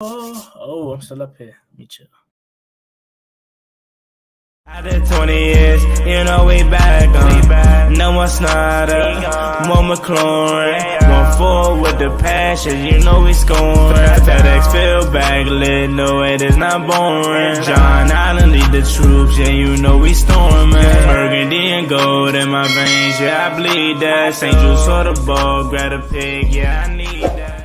I'm still up here. Let me chill. After 20 years, you know we back. No more Snyder, more McLaurin. One forward with the passion, you know we scoring. FedEx field bag lit, no it is not boring. John Allen lead the troops, yeah you know we storming. Burgundy and gold in my veins, yeah I bleed that. St. Jude saw the ball, grab a pig, yeah I need that.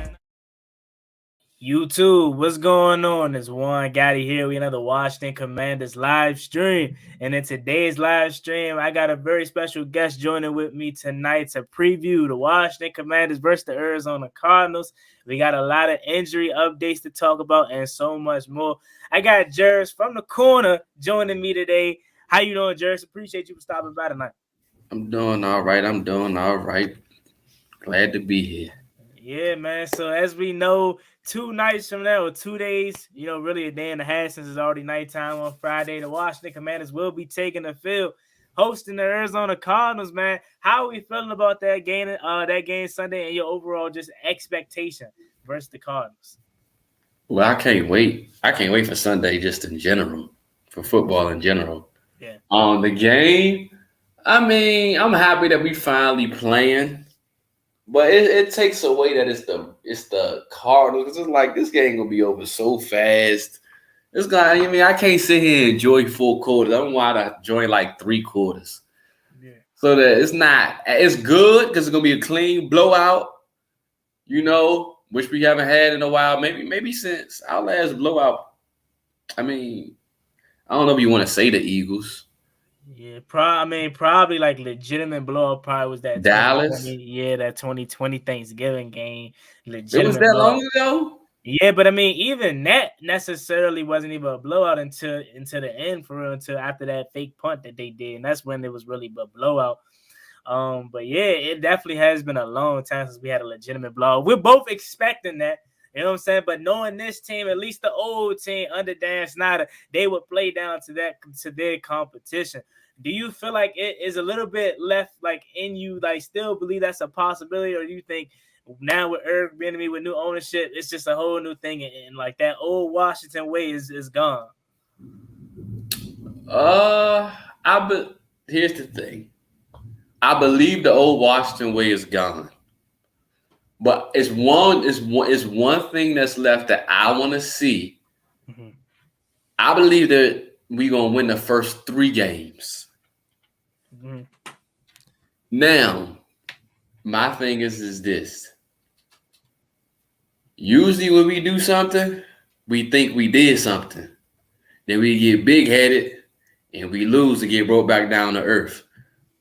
YouTube, what's going on? It's Juan Gotti here. We another Washington Commanders live stream. And in today's live stream, I got a very special guest joining with me tonight to preview the Washington Commanders versus the Arizona Cardinals. We got a lot of injury updates to talk about and so much more. I got Jers from the corner joining me today. How you doing, Jers? Appreciate you for stopping by tonight. I'm doing all right. Glad to be here. Yeah, man. So as we know, 2 nights from now, or 2 days, really a day and a half since it's already nighttime on Friday, the Washington Commanders will be taking the field, hosting the Arizona Cardinals, man. How are we feeling about that game Sunday and your overall just expectation versus the Cardinals? Well, I can't wait. I can't wait for Sunday just in general, for football in general. Yeah. The game, I mean, I'm happy that we finally playing. But it takes away that it's the Cardinals. Because it's like this game gonna be over so fast. I can't sit here and enjoy 4 quarters. I don't want to enjoy like 3 quarters. Yeah. So that it's good because it's gonna be a clean blowout, which we haven't had in a while. Maybe since our last blowout. I mean, I don't know if you want to say the Eagles. Yeah, probably like legitimate blowout. Probably was that Dallas. That 2020 Thanksgiving game. It was that long ago. Yeah, but even that necessarily wasn't even a blowout until the end for real. Until after that fake punt that they did, and that's when it was really a blowout. But yeah, it definitely has been a long time since we had a legitimate blowout. We're both expecting that. You know what I'm saying? But knowing this team, at least the old team under Dan Snyder, they would play down to their competition. Do you feel like it is a little bit left like in you, like still believe that's a possibility, or do you think now with Eric Bieniemy with new ownership, it's just a whole new thing and like that old Washington way is gone? Here's the thing. I believe the old Washington way is gone. But it's one thing that's left that I want to see. Mm-hmm. I believe that we're going to win the first 3 games. Mm-hmm. Now, my thing is this. Usually when we do something, we think we did something. Then we get big-headed and we lose and get brought back down to earth.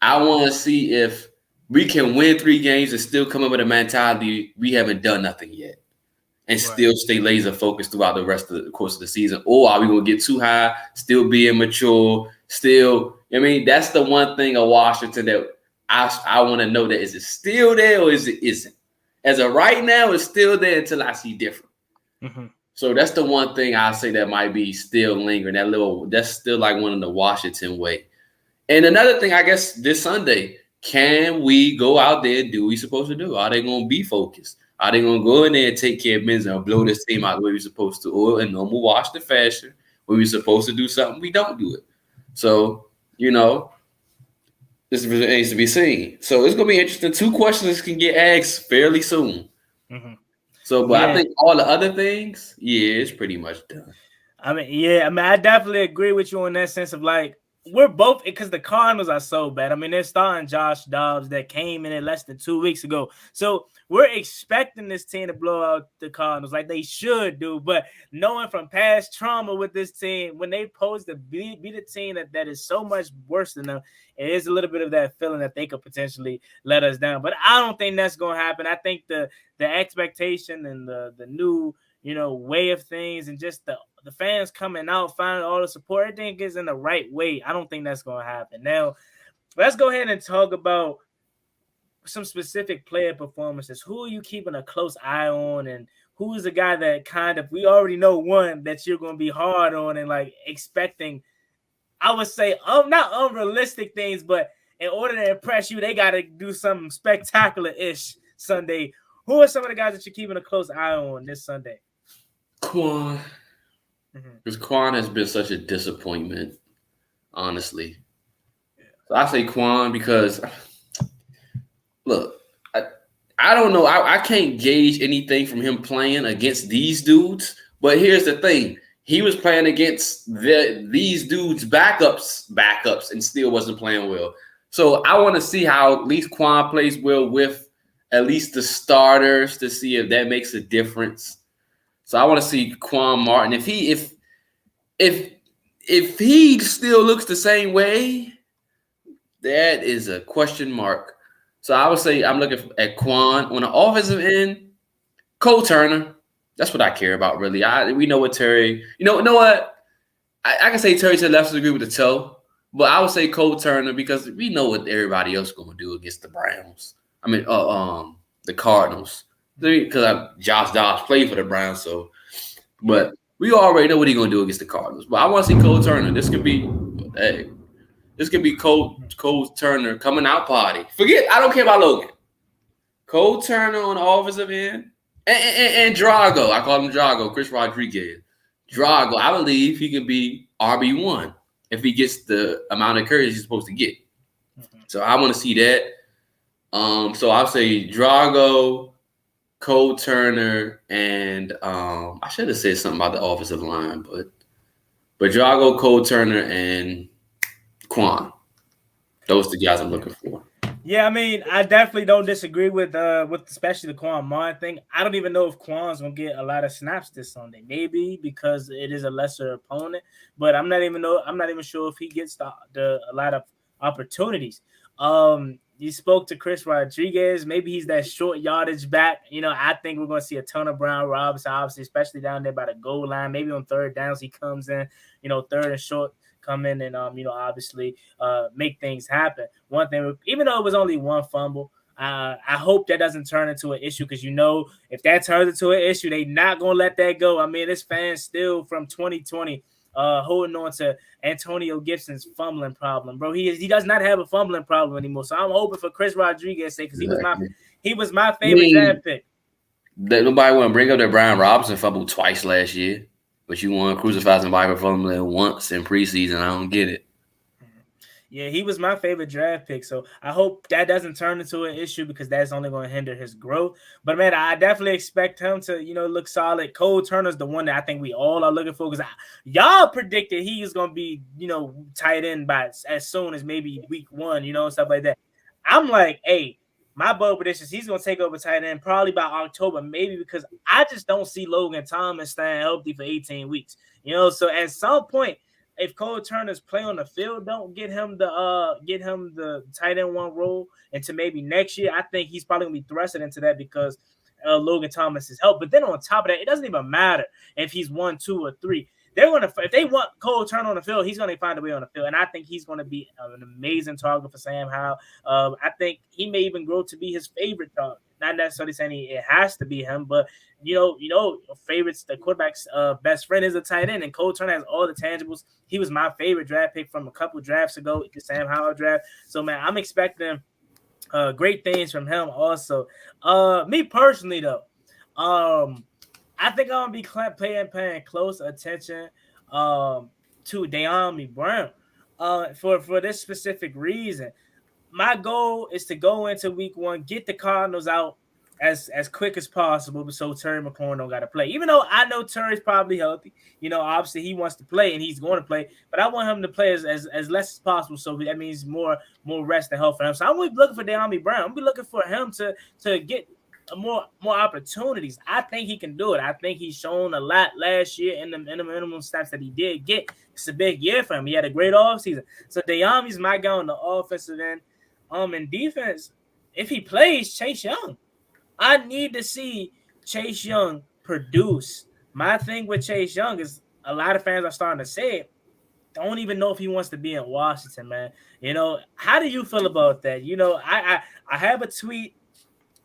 I want to see if we can win 3 games and still come up with a mentality we haven't done nothing yet and still stay laser focused throughout the rest of the course of the season. Or are we going to get too high, still be immature, that's the one thing of Washington that I want to know that is it still there or is it isn't? As of right now, it's still there until I see different. Mm-hmm. So that's the one thing I say that might be still lingering. That's still like one of the Washington way. And another thing, I guess this Sunday, can we go out there and do what we're supposed to do? Are they going to be focused? Are they going to go in there and take care of business and blow this team out the way we're supposed to? Or in normal Washington fashion, when we're supposed to do something, we don't do it. So, this remains to be seen. So it's going to be interesting. 2 questions can get asked fairly soon. Mm-hmm. So, but I think all the other things, it's pretty much done. I definitely agree with you in that sense of like, we're both, because the Cardinals are so bad. They're starting Josh Dobbs that came in less than 2 weeks ago. So we're expecting this team to blow out the Cardinals like they should do. But knowing from past trauma with this team, when they pose to be the team that is so much worse than them, it is a little bit of that feeling that they could potentially let us down. But I don't think that's going to happen. I think the expectation and the new way of things and just the fans coming out, finding all the support, everything is in the right way. I don't think that's going to happen. Now, let's go ahead and talk about some specific player performances. Who are you keeping a close eye on, and who is the guy that kind of, we already know one that you're going to be hard on and like expecting, I would say, not unrealistic things, but in order to impress you, they got to do something spectacular-ish Sunday. Who are some of the guys that you're keeping a close eye on this Sunday? Quan, Mhm. because Quan has been such a disappointment, honestly. So I say Quan because look, I don't know. I can't gauge anything from him playing against these dudes. But here's the thing: he was playing against these dudes' backups, and still wasn't playing well. So I want to see how at least Quan plays well with at least the starters to see if that makes a difference. So I want to see Quan Martin if if he still looks the same way, that is a question mark. So I would say I'm looking at Quan on the offensive end. Cole Turner. That's what I care about, really. We know what Terry. You know what? I can say Terry to the left degree with the toe, but I would say Cole Turner because we know what everybody else is going to do against the Browns. I mean, the Cardinals. Because Josh Dobbs played for the Browns, so. But we already know what he's going to do against the Cardinals. But I want to see Cole Turner. This could be Cole Turner coming out party. I don't care about Logan. Cole Turner on the offensive end. And Drago. I call him Drago, Chris Rodriguez. Drago, I believe he could be RB1 if he gets the amount of courage he's supposed to get. So I want to see that. So I'll say Drago, Cole Turner, and I should have said something about the offensive line, but Drago, Cole Turner, and Quan. Those are the guys I'm looking for. Yeah, I mean, I definitely don't disagree with especially the Quan Mon thing. I don't even know if Quan's gonna get a lot of snaps this Sunday. Maybe because it is a lesser opponent, but I'm not even sure if he gets a lot of opportunities. You spoke to Chris Rodriguez. Maybe he's that short yardage back. I think we're gonna see a ton of Brown Robinson, obviously, especially down there by the goal line. Maybe on third downs he comes in, third and short, come in and obviously make things happen. One thing, even though it was only one fumble, I hope that doesn't turn into an issue because if that turns into an issue, they not gonna let that go. I mean, this fan's still from 2020 holding on to Antonio Gibson's fumbling problem, bro. He does not have a fumbling problem anymore. So I'm hoping for Chris Rodriguez' sake because he was my favorite draft pick. Nobody want to bring up that Brian Robinson fumbled twice last year. But you want to crucify somebody for fumbling once in preseason. I don't get it. Yeah, he was my favorite draft pick. So I hope that doesn't turn into an issue because that's only going to hinder his growth. But, man, I definitely expect him to, look solid. Cole Turner's the one that I think we all are looking for because y'all predicted he was going to be, tight end by as soon as maybe week 1, stuff like that. I'm like, hey, my bold prediction is he's going to take over tight end probably by October, maybe because I just don't see Logan Thomas staying healthy for 18 weeks. So at some point, if Cole Turner's play on the field don't get him the tight end 1 role into maybe next year, I think he's probably going to be thrusted into that because Logan Thomas is help. But then on top of that, it doesn't even matter if he's 1, 2, or 3. If they want Cole Turner on the field, he's going to find a way on the field, and I think he's going to be an amazing target for Sam Howell. I think he may even grow to be his favorite target. Not necessarily saying it has to be him, but favorites, the quarterback's best friend is a tight end, and Cole Turner has all the tangibles. He was my favorite draft pick from a couple drafts ago, the Sam Howell draft. So man, I'm expecting great things from him. Also, me personally though, I think I'm gonna be paying close attention to De'Ami Brown for this specific reason. My goal is to go into week 1, get the Cardinals out as quick as possible, so Terry McLaurin don't got to play. Even though I know Terry's probably healthy, obviously he wants to play and he's going to play, but I want him to play as less as possible. So that means more rest and health for him. So I'm really looking for De'Ami Brown. I'm be looking for him to get more opportunities. I think he can do it. I think he's shown a lot last year in the minimum stats that he did get. It's a big year for him. He had a great offseason. So De'Ami's my guy on the offensive end. In defense, if he plays, Chase Young. I need to see Chase Young produce. My thing with Chase Young is a lot of fans are starting to say it. Don't even know if he wants to be in Washington, man. How do you feel about that? I have a tweet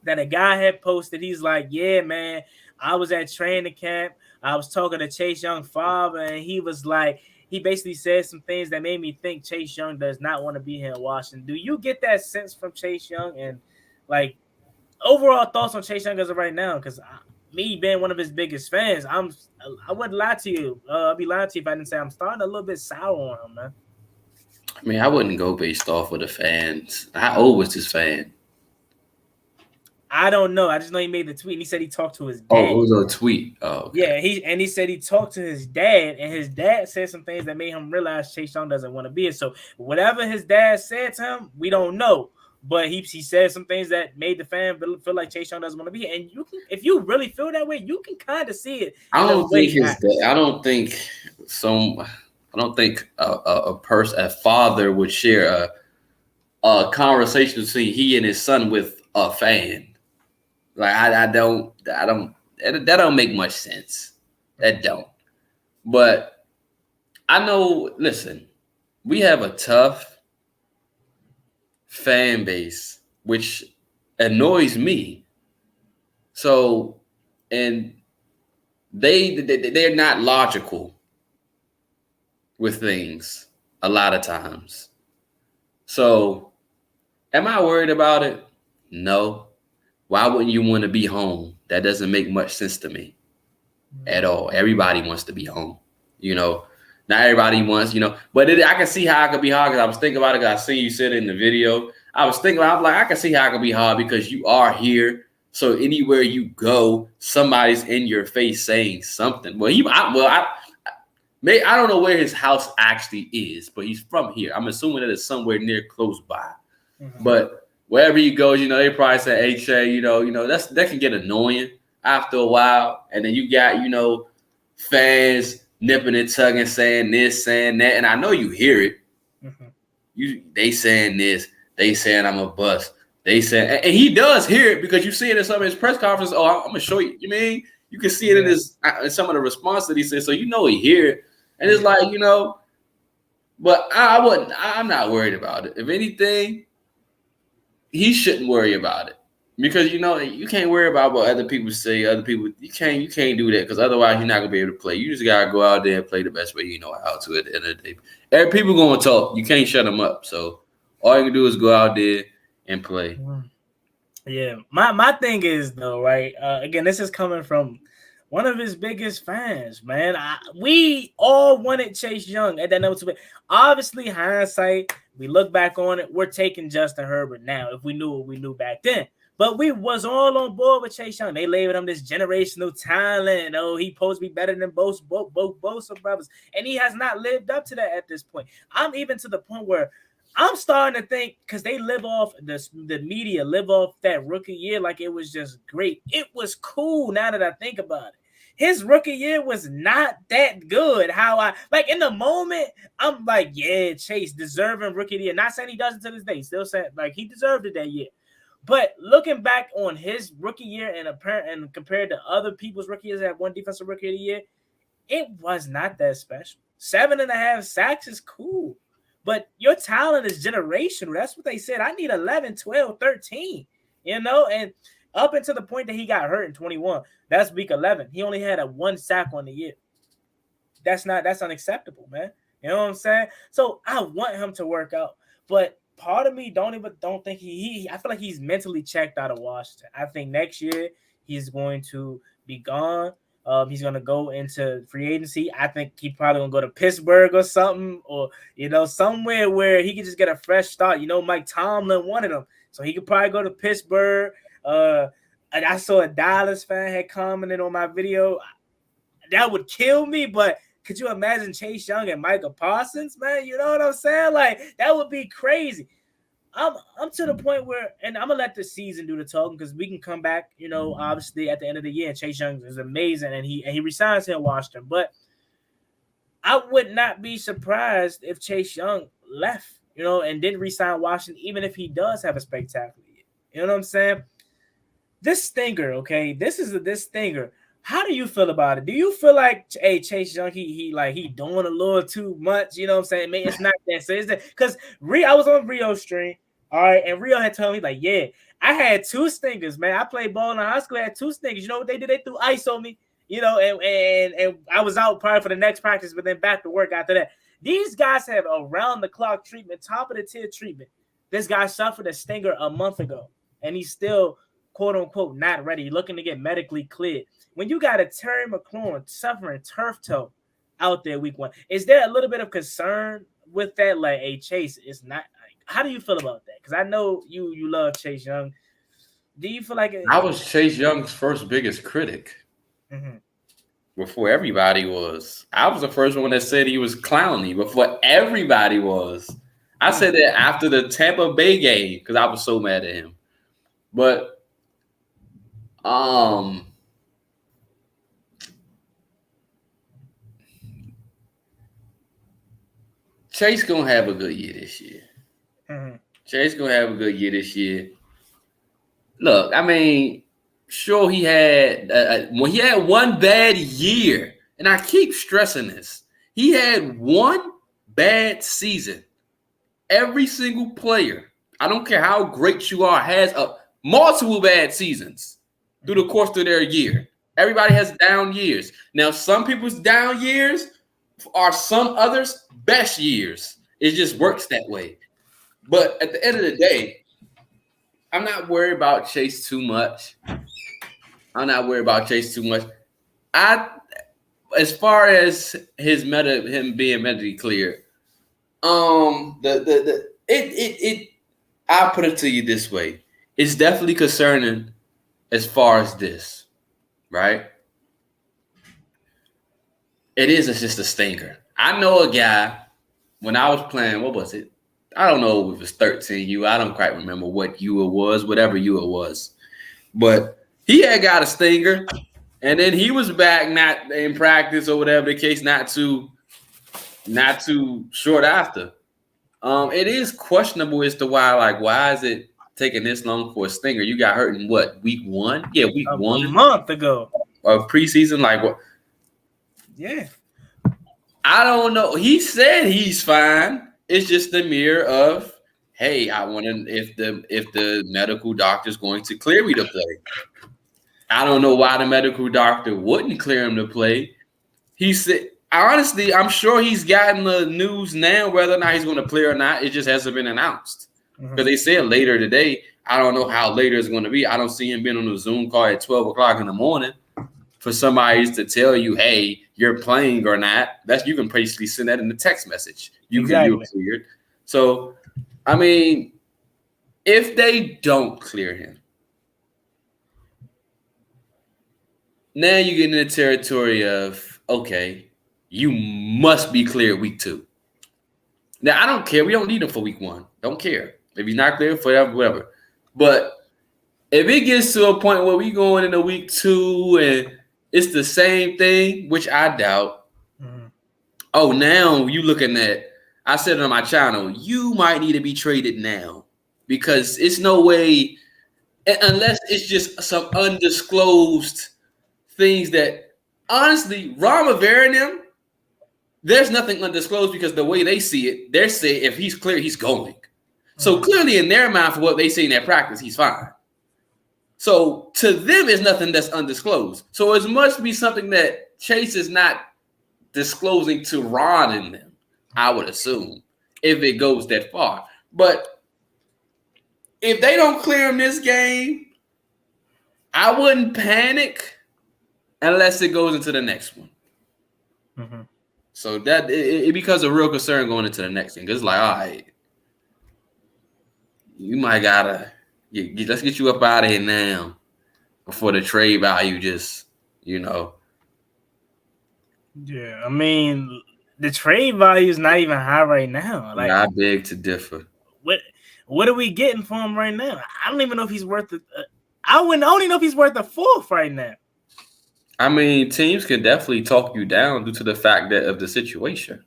that a guy had posted. He's like, yeah, man, I was at training camp. I was talking to Chase Young's father, and he was like, he basically said some things that made me think Chase Young does not want to be here in Washington. Do you get that sense from Chase Young? And like overall thoughts on Chase Young as of right now? Because me being one of his biggest fans, I wouldn't lie to you. I'd be lying to you if I didn't say I'm starting a little bit sour on him, man. I mean, I wouldn't go based off of the fans. How old was this fan? I don't know. I just know he made the tweet and he said he talked to his Oh, dad. it was a tweet. Oh, okay. Yeah, he said he talked to his dad, and his dad said some things that made him realize Chase Young doesn't want to be it. So whatever his dad said to him, we don't know. But he said some things that made the fan feel like Chase Young doesn't want to be it. And you can, if you really feel that way, you can kind of see it. I don't think a father would share a conversation between he and his son with a fan. Like that don't make much sense. That don't. But I know. Listen, we have a tough fan base, which annoys me. So, and they're not logical with things a lot of times. So, am I worried about it? No. Why wouldn't you want to be home? That doesn't make much sense to me at all. Everybody wants to be home. Not everybody wants, but I can see how it could be hard because I was thinking about it because I seen you said it in the video. I'm like, I can see how it could be hard because you are here. So anywhere you go, somebody's in your face saying something. I don't know where his house actually is, but he's from here. I'm assuming that it's somewhere near close by. Mm-hmm. But wherever he goes, they probably say, "Hey, Shay," that can get annoying after a while. And then you got, fans nipping and tugging, saying this, saying that, and I know you hear it. Mm-hmm. They saying this, they saying I'm a bust. They say, and he does hear it because you see it in some of his press conferences. Oh, I'm gonna show you. You mean you can see it in some of the response that he said. So he hear it, and it's like But I'm not worried about it. If anything, he shouldn't worry about it because you can't worry about what other people say. Other people, you can't do that because otherwise you're not gonna be able to play. You just gotta go out there and play the best way you know how to. At the end of the day, every people gonna talk. You can't shut them up. So all you can do is go out there and play. Yeah, my thing is though, right? Again, this is coming from one of his biggest fans, man. We all wanted Chase Young at that number 2. Obviously, hindsight, we look back on it, we're taking Justin Herbert now. If we knew what we knew back then, but we was all on board with Chase Young. They labeled him this generational talent. Oh, he supposed to be better than both brothers, and he has not lived up to that at this point. I'm even to the point where I'm starting to think because they live off the media, live off that rookie year like it was just great. It was cool now that I think about it. His rookie year was not that good. In the moment, I'm like, yeah, Chase deserving rookie of the year. Not saying he doesn't to this day. Still saying like he deserved it that year. But looking back on his rookie year and compared to other people's rookie years that have won defensive rookie of the year, it was not that special. 7.5 sacks is cool. But your talent is generational. That's what they said. I need 11, 12, 13, and up until the point that he got hurt in 21, that's week 11. He only had a 1 sack on the year. That's unacceptable, man. You know what I'm saying? So I want him to work out. But part of me don't think I feel like he's mentally checked out of Washington. I think next year he's going to be gone. He's going to go into free agency. I think he's probably going to go to Pittsburgh or something, or, somewhere where he can just get a fresh start. Mike Tomlin wanted him, so he could probably go to Pittsburgh. And I saw a Dallas fan had commented on my video. That would kill me, but could you imagine Chase Young and Micah Parsons, man? You know what I'm saying? Like, that would be crazy. I'm to the point where, and I'm gonna let the season do the talking because we can come back, obviously at the end of the year. And Chase Young is amazing, and he resigns here in Washington. But I would not be surprised if Chase Young left, and didn't resign Washington, even if he does have a spectacular year. You know what I'm saying? This stinger, okay? This stinger. How do you feel about it? Do you feel like, hey, Chase Young, he doing a little too much? You know what I'm saying? Man, it's not that. So it's that because I was on Rio's stream, all right, and Rio had told me like, yeah, I had 2 stingers, man. I played ball in high school, I had 2 stingers. You know what they did? They threw ice on me, and I was out probably for the next practice, but then back to work after that. These guys have around the clock treatment, top of the tier treatment. This guy suffered a stinger a month ago, and he's still, quote unquote, not ready, looking to get medically cleared. when you got a Terry McLaurin suffering turf toe out there week 1, is there a little bit of concern with that? Like, hey, Chase, it's not. Like, how do you feel about that? Because I know you love Chase Young. Do you feel like I was Chase Young's first biggest critic before everybody was. I was the first one that said he was clowny before everybody was. I said that after the Tampa Bay game because I was so mad at him. But Chase gonna have a good year this year. Chase gonna have a good year this year. Look, I mean, sure he had when he had one bad year, and I keep stressing this. He had one bad season. Every single player, I don't care how great you are, has multiple bad seasons through the course of their year. Everybody has down years. Now, some people's down years are some others' best years. It just works that way. But at the end of the day, I'm not worried about Chase too much. As far as him being medically cleared, I'll put it to you this way. It's definitely concerning as far as this, right? It is just a stinker. I know a guy when I was playing, what was it? I don't know if it was 13U. I don't quite remember what U it was, whatever U it was. But he had got a stinger, and then he was back not in practice or whatever the case, not too short after. It is questionable as to why is it taking this long for a stinger? You got hurt in what, week 1? Yeah, week 1. A month ago. Of preseason, like what? Yeah. I don't know. He said he's fine. It's just the mirror of, hey, I want to if the medical doctor's going to clear me to play. I don't know why the medical doctor wouldn't clear him to play. He said, honestly, I'm sure he's gotten the news now, whether or not he's going to play or not. It just hasn't been announced. Because they said later today. I don't know how later it's going to be. I don't see him being on a Zoom call at 12 o'clock in the morning for somebody to tell you, hey, you're playing or not. You can basically send that in the text message. You're cleared. So, I mean, if they don't clear him, now you get in the territory of, okay, you must be cleared week 2. Now, I don't care. We don't need him for week 1. Don't care. If he's not cleared for whatever. But if it gets to a point where we going into week 2 and it's the same thing, which I doubt. Oh, now you looking at, I said it on my channel, you might need to be traded now because it's no way, unless it's just some undisclosed things that, honestly, Ron Rivera and them, there's nothing undisclosed because the way they see it, they're saying if he's clear, he's going. So clearly in their mind, for what they say in their practice, he's fine. So to them, it's nothing that's undisclosed. So it must be something that Chase is not disclosing to Ron and them, I would assume, if it goes that far. But if they don't clear him this game, I wouldn't panic unless it goes into the next one. So that it becomes a real concern going into the next thing. Because it's like, all right, you might gotta let's get you up out of here now before the trade value just, Yeah, I mean, the trade value is not even high right now. Like, I beg to differ. What are we getting for him right now? I don't even know if he's worth it. I only know if he's worth a 4th right now. I mean, teams can definitely talk you down due to the fact that of the situation.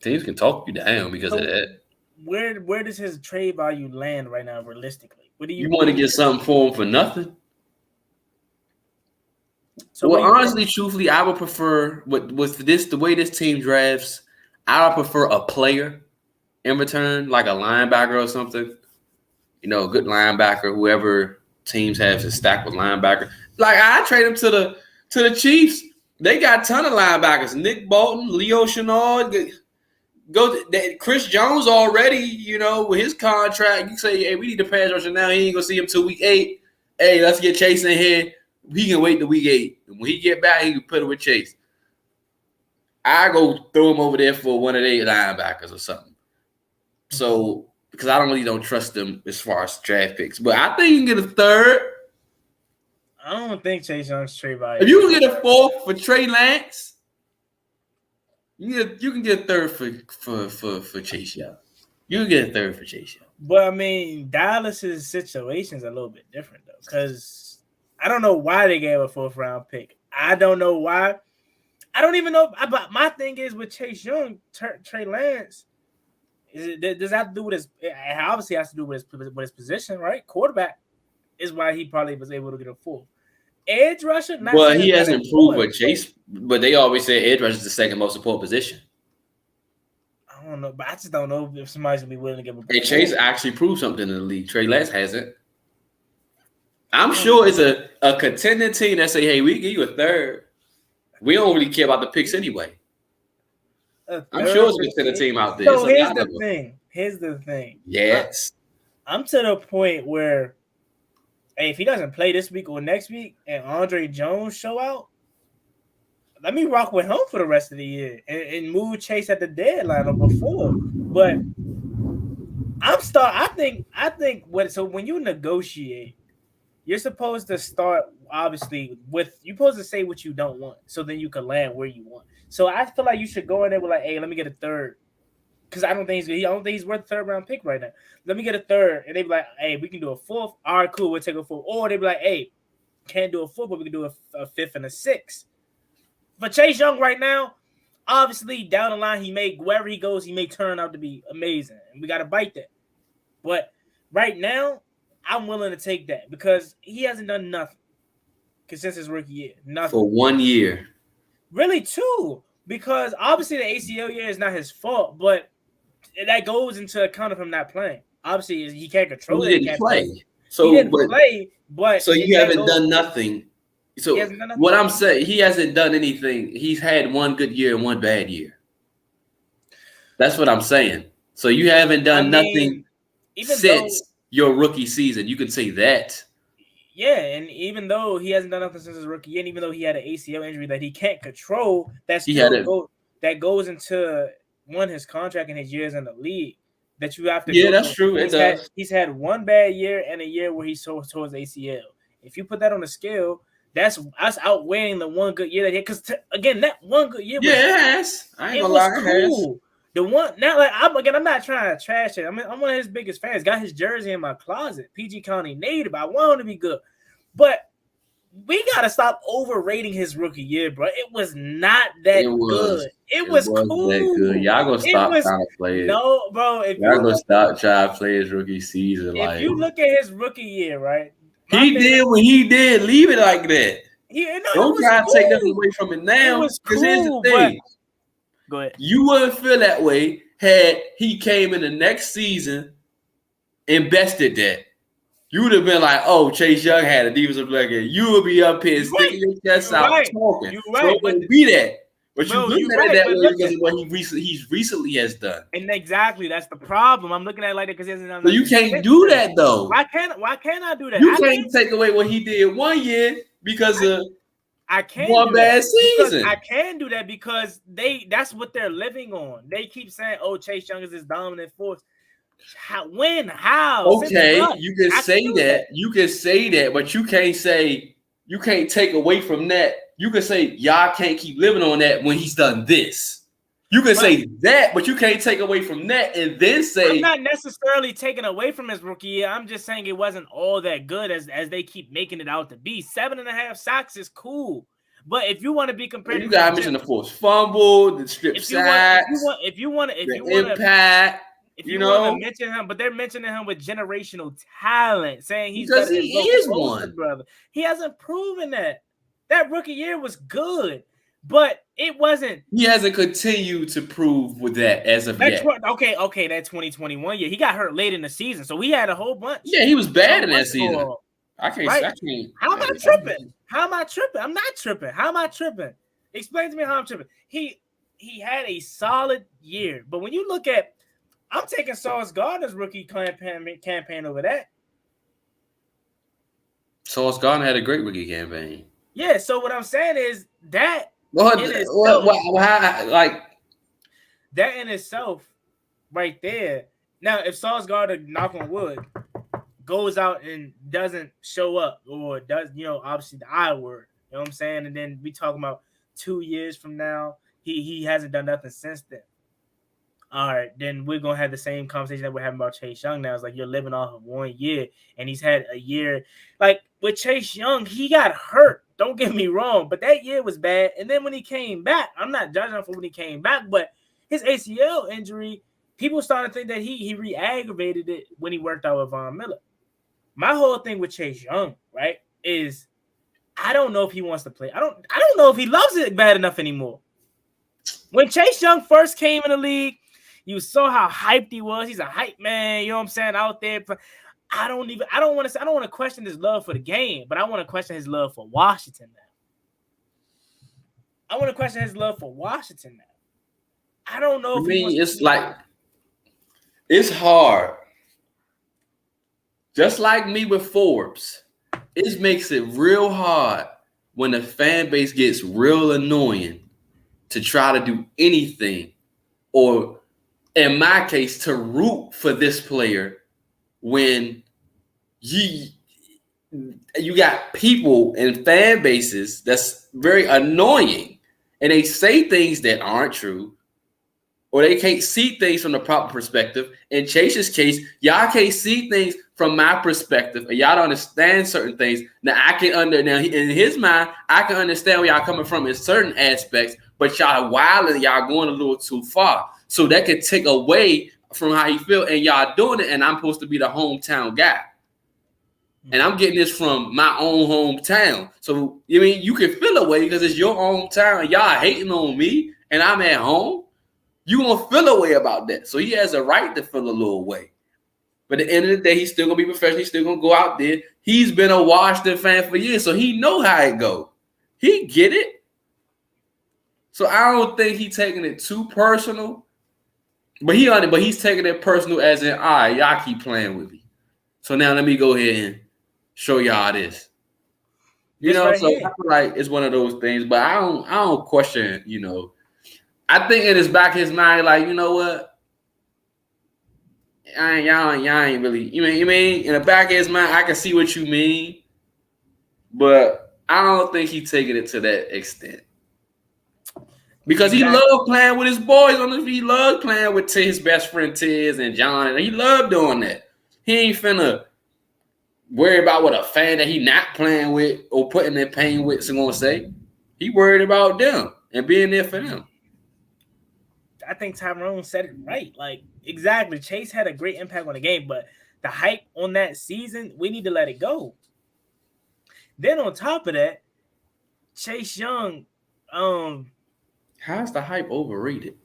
Teams can talk you down because of that. Where does his trade value land right now, realistically? What do you want to get something for him for nothing? So well, honestly, truthfully, I would prefer the way this team drafts. I would prefer a player in return, like a linebacker or something. A good linebacker. Whoever teams have to stack with linebacker. Like I trade him to the Chiefs. They got a ton of linebackers. Nick Bolton, Leo Chenard. Chris Jones already, with his contract, you say, hey, we need to pass rusher now. He ain't gonna see him till week 8. Hey, let's get Chase in here. he can wait till week 8. And when he get back, he can put it with Chase. I go throw him over there for one of their linebackers or something. So because I don't trust them as far as draft picks, but I think you can get a third. I don't think Chase Young's trade value. If you can get a 4th for Trey Lance, you can get a third for Chase Young. You can get a third for Chase Young. But I mean, Dallas's situation is a little bit different though, because I don't know why they gave a 4th round pick. I don't know why. I don't even know. But my thing is with Chase Young, Trey Lance. Does that have to do with his? It obviously has to do with his position, right? Quarterback is why he probably was able to get a 4th. Edge rusher. Well, he hasn't improved with Chase, but they always say edge rusher is the second most important position. I don't know, but I just don't know if somebody's gonna be willing to give him. Hey, Chase actually proved something in the league. Trey Lance hasn't. I'm sure it's a contending team that say, "Hey, we give you a third. We don't really care about the picks anyway." I'm sure it's a contending team out there. So here's the thing. Here's the thing. Yes. I'm to the point where, hey, if he doesn't play this week or next week, and Andre Jones show out, let me rock with him for the rest of the year and move Chase at the deadline or before. But I think when you negotiate, you're supposed to start obviously with you're supposed to say what you don't want, so then you can land where you want. So I feel like you should go in there with like, hey, let me get a third, because I don't think he's worth a 3rd round pick right now. Let me get a third, and they be like, hey, we can do a 4th. All right, cool, we'll take a 4th. Or they be like, hey, can't do a 4th, but we can do a 5th and a 6th. For Chase Young right now, obviously down the line, wherever he goes, he may turn out to be amazing, and we got to bite that. But right now, I'm willing to take that because he hasn't done nothing since his rookie year. Nothing. For 1 year. Really 2, because obviously the ACL year is not his fault, but that goes into account of him not playing. Obviously, he can't control it. He didn't play. So he didn't play, but so you haven't done nothing. So what I'm saying, he hasn't done anything. He's had 1 good year and 1 bad year. That's what I'm saying. So you haven't done nothing since your rookie season. You can say that. Yeah, and even though he hasn't done nothing since his rookie year, and even though he had an ACL injury that he can't control, that goes into his contract and his years in the league. That you have to. Yeah, that's true. He's had 1 bad year and a year where he tore his ACL. If you put that on the scale, that's outweighing the 1 good year that he had. Because again, that 1 good year. Yes, I ain't gonna lie. Cool. The one now, like I'm not trying to trash it. I mean, I'm one of his biggest fans. Got his jersey in my closet. PG County native. I want him to be good, but we gotta stop overrating his rookie year, bro. It was not that good. It was cool. That good. Y'all gonna stop trying to play it. No, bro. Y'all gonna stop trying to play his rookie season. If you look at his rookie year, right? He did what he did. Leave it like that. Don't try to take nothing away from it now. Because here's the thing. Go ahead. You wouldn't feel that way had he came in the next season and bested that. You would have been like, oh, Chase Young had a defensive player. You would be up here sticking your chest out talking. You're right. So it wouldn't be that. But you look at it that way because of what he recently has done. And exactly, that's the problem. I'm looking at it like that because he hasn't done. So you can't do that though. Why can't I do that? You can't take away what he did 1 year because of one bad season. I can do that because that's what they're living on. They keep saying, "Oh, Chase Young is this dominant force." When? How? Okay, you can say that. You can say that, but you can't say you can't take away from that. You can say y'all can't keep living on that when he's done this. You can say that, but you can't take away from that and then say I'm not necessarily taking away from his rookie year. I'm just saying it wasn't all that good as they keep making it out to be. 7.5 sacks is cool. But if you want to be compared, you gotta mention the forced fumble, the strip sacks, if you want to impact. If you want to mention him, but they're mentioning him with generational talent, saying he's because he is one, brother. He hasn't proven that. That rookie year was good, but it wasn't. He hasn't continued to prove with that as of yet. Okay, that 2021 year, he got hurt late in the season, so he had a whole bunch. Yeah, he was bad in that season. I can't. How am I tripping? How am I tripping? I'm not tripping. How am I tripping? Explain to me how I'm tripping. He had a solid year, but when you look at, I'm taking Sauce Gardner's rookie campaign over that. Sauce Gardner had a great rookie campaign. Yeah. So what I'm saying is that What? in itself, Like that in itself, right there. Now, if Sauce Gardner, knock on wood, goes out and doesn't show up, or does, obviously the I word, you know what I'm saying, and then we talking about 2 years from now, he hasn't done nothing since then. All right, then we're gonna have the same conversation that we're having about Chase Young now. It's like you're living off of 1 year, and he's had a year. Like with Chase Young, he got hurt. Don't get me wrong, but that year was bad. And then when he came back, I'm not judging him for when he came back, but his ACL injury, people started to think that he re-aggravated it when he worked out with Von Miller. My whole thing with Chase Young, right, is I don't know if he wants to play. I don't know if he loves it bad enough anymore. When Chase Young first came in the league, you saw how hyped he was. He's a hype man, you know what I'm saying, out there. I don't want to question his love for the game, but I want to question his love for Washington now. I want to question his love for Washington now. I don't know if it's hard. Just like me with Forbes, it makes it real hard when the fan base gets real annoying to try to do anything, or in my case, to root for this player when you got people and fan bases that's very annoying, and they say things that aren't true, or they can't see things from the proper perspective. In Chase's case, y'all can't see things from my perspective, and y'all don't understand certain things. Now in his mind, I can understand where y'all coming from in certain aspects, but y'all wilding, y'all going a little too far. So that could take away from how he feel, and y'all doing it, and I'm supposed to be the hometown guy. And I'm getting this from my own hometown. So, you can feel a way because it's your hometown, and y'all hating on me, and I'm at home. You gonna feel a way about that. So he has a right to feel a little way. But at the end of the day, he's still gonna be professional. He's still gonna go out there. He's been a Washington fan for years, so he know how it go. He get it. So I don't think he's taking it too personal. But he's taking it personal as in, all right, y'all keep playing with me. So now let me go ahead and show y'all this. So I feel like it's one of those things, but I don't question, I think in his back of his mind, like, you know what? Y'all ain't really, you mean? In the back of his mind, I can see what you mean, but I don't think he's taking it to that extent. Because he loved playing with his boys he loved playing with his best friend Tiz and John, and he loved doing that. He ain't finna worry about what a fan that he not playing with or putting in pain with is gonna say. He worried about them and being there for them. I think Tyrone said it right. Like, exactly. Chase had a great impact on the game, but the hype on that season, we need to let it go. Then on top of that, Chase Young, how's the hype overrated?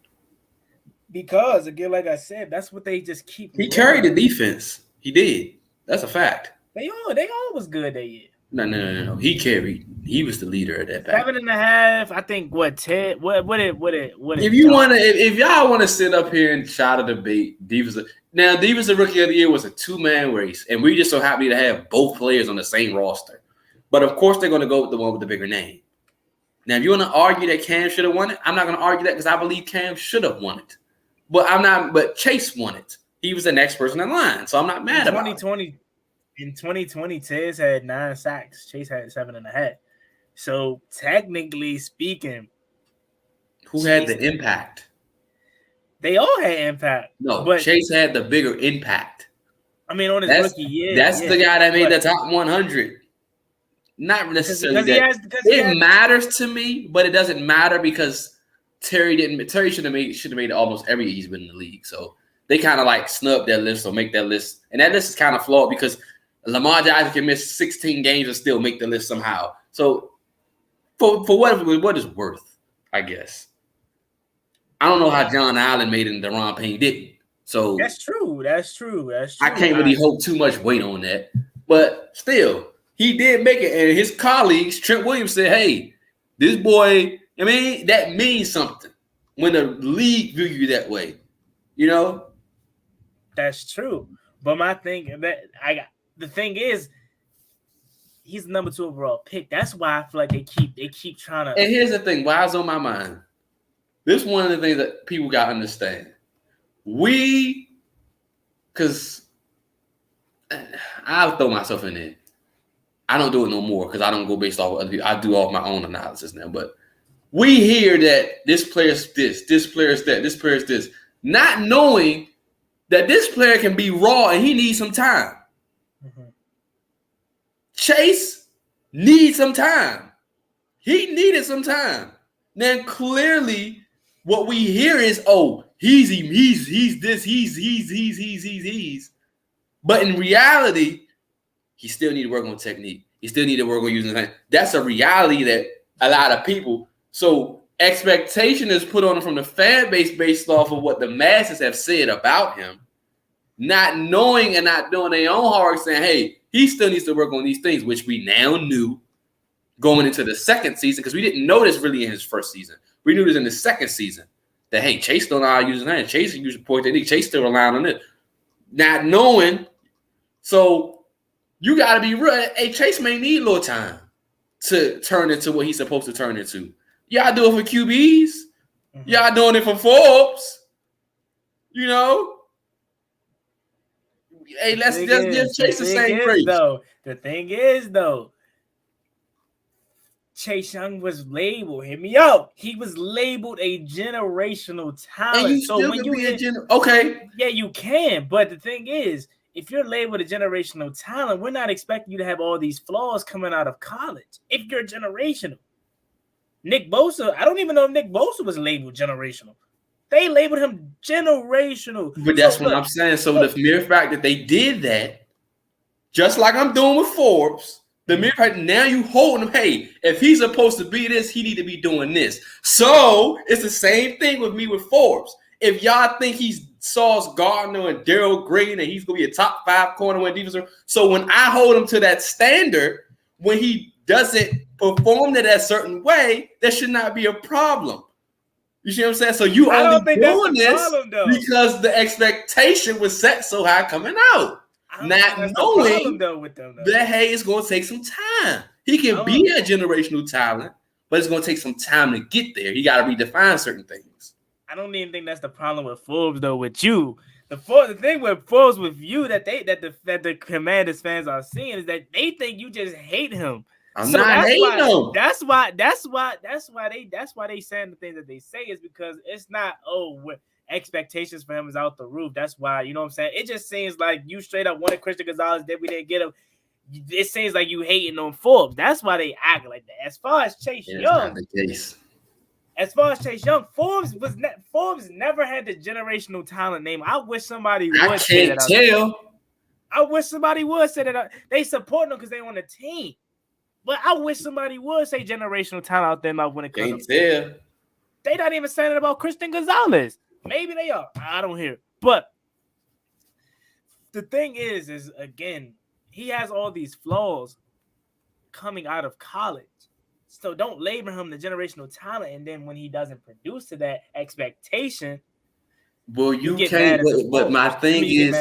Because again, like I said, that's what they just keep. He carried the defense. He did. That's a fact. They all was good that year. No. He carried. He was the leader of that back. 7.5. I think what 10. What it. If y'all want to sit up here and try to debate defensive rookie of the year was a 2-man race, and we just so happy to have both players on the same roster. But of course, they're going to go with the one with the bigger name. Now, if you want to argue that Cam should have won it, I'm not going to argue that because I believe Cam should have won it. But Chase won it. He was the next person in line, so I'm not mad about it. In 2020, Tiz had 9 sacks. Chase had 7.5. So technically speaking, who had the impact? They all had impact. No, but Chase had the bigger impact. I mean, on his rookie year. That's the guy that made the top 100. Not necessarily it matters to me, but it doesn't matter because Terry should have made almost every year he's been in the league. So they kind of like snub that list or make that list. And that list is kind of flawed because Lamar Jackson can miss 16 games and still make the list somehow. So for what it's worth, I guess. I don't know how John Allen made it and Deron Payne didn't. So That's true. I can't really hold too much weight on that. But still, he did make it. And his colleagues, Trent Williams, said, hey, this boy, that means something when the league view you that way. That's true. But the thing is, he's the number 2 overall pick. That's why I feel like they keep trying to. And here's the thing, why it's on my mind. This is one of the things that people got to understand. Because I'll throw myself in there. I don't do it no more because I don't go based off of other people. I do all my own analysis now. But we hear that this player's this player's that, this player's this, not knowing that this player can be raw and he needs some time. Mm-hmm. Chase needs some time. He needed some time. Then clearly, what we hear is, oh, he's this, he's. But in reality, he still need to work on technique. He still need to work on using the hand. That's a reality that a lot of people. So expectation is put on him from the fan base based off of what the masses have said about him, not knowing and not doing their own homework, saying, hey, he still needs to work on these things, which we now knew going into the second season, because we didn't know this really in his first season. We knew this in the second season that, hey, Chase don't know how to use his hand. Chase can use point technique. Chase still relying on it. Not knowing. So you got to be real. Hey, Chase may need a little time to turn into what he's supposed to turn into. Y'all do it for QBs. Mm-hmm. Y'all doing it for Forbes. You know? Hey, let's just give Chase the same praise. The thing is, though, Chase Young was labeled. Hear me out. He was labeled a generational talent. And you still can be okay. Yeah, you can. But the thing is, if you're labeled a generational talent, we're not expecting you to have all these flaws coming out of college. If you're generational, Nick Bosa, I don't even know if Nick Bosa was labeled generational. They labeled him generational. But that's what I'm saying. So the mere fact that they did that, just like I'm doing with Forbes, the mere fact now you holding him, hey, if he's supposed to be this, he need to be doing this. So it's the same thing with me with Forbes. If y'all think he's Sauce Gardner and Darryl Green and he's going to be a top 5 corner when defense, so when I hold him to that standard, when he doesn't perform it a certain way, there should not be a problem. You see what I'm saying? So you only doing this because the expectation was set so high coming out. Not knowing that, hey, it's going to take some time. He can be a generational talent, but it's going to take some time to get there. He got to redefine certain things. I don't even think that's the problem with Forbes, though, with you. The thing with Forbes with you that the Commanders fans are seeing is that they think you just hate him. I'm not hating him. That's why they saying the things that they say is because it's not expectations for him is out the roof. That's why, you know what I'm saying? It just seems like you straight up wanted Christian Gonzalez, then we didn't get him. It seems like you hating on Forbes. That's why they act like that. As far as Chase Young, Forbes never had the generational talent name. I wish somebody would say that. I wish somebody would say that. They support him because they on the team. But I wish somebody would say generational talent out there when it comes to they not even saying it about Christian Gonzalez. Maybe they are. I don't hear it. But the thing is again, he has all these flaws coming out of college. So don't label him the generational talent. And then when he doesn't produce to that expectation, well, you can't. But my thing is,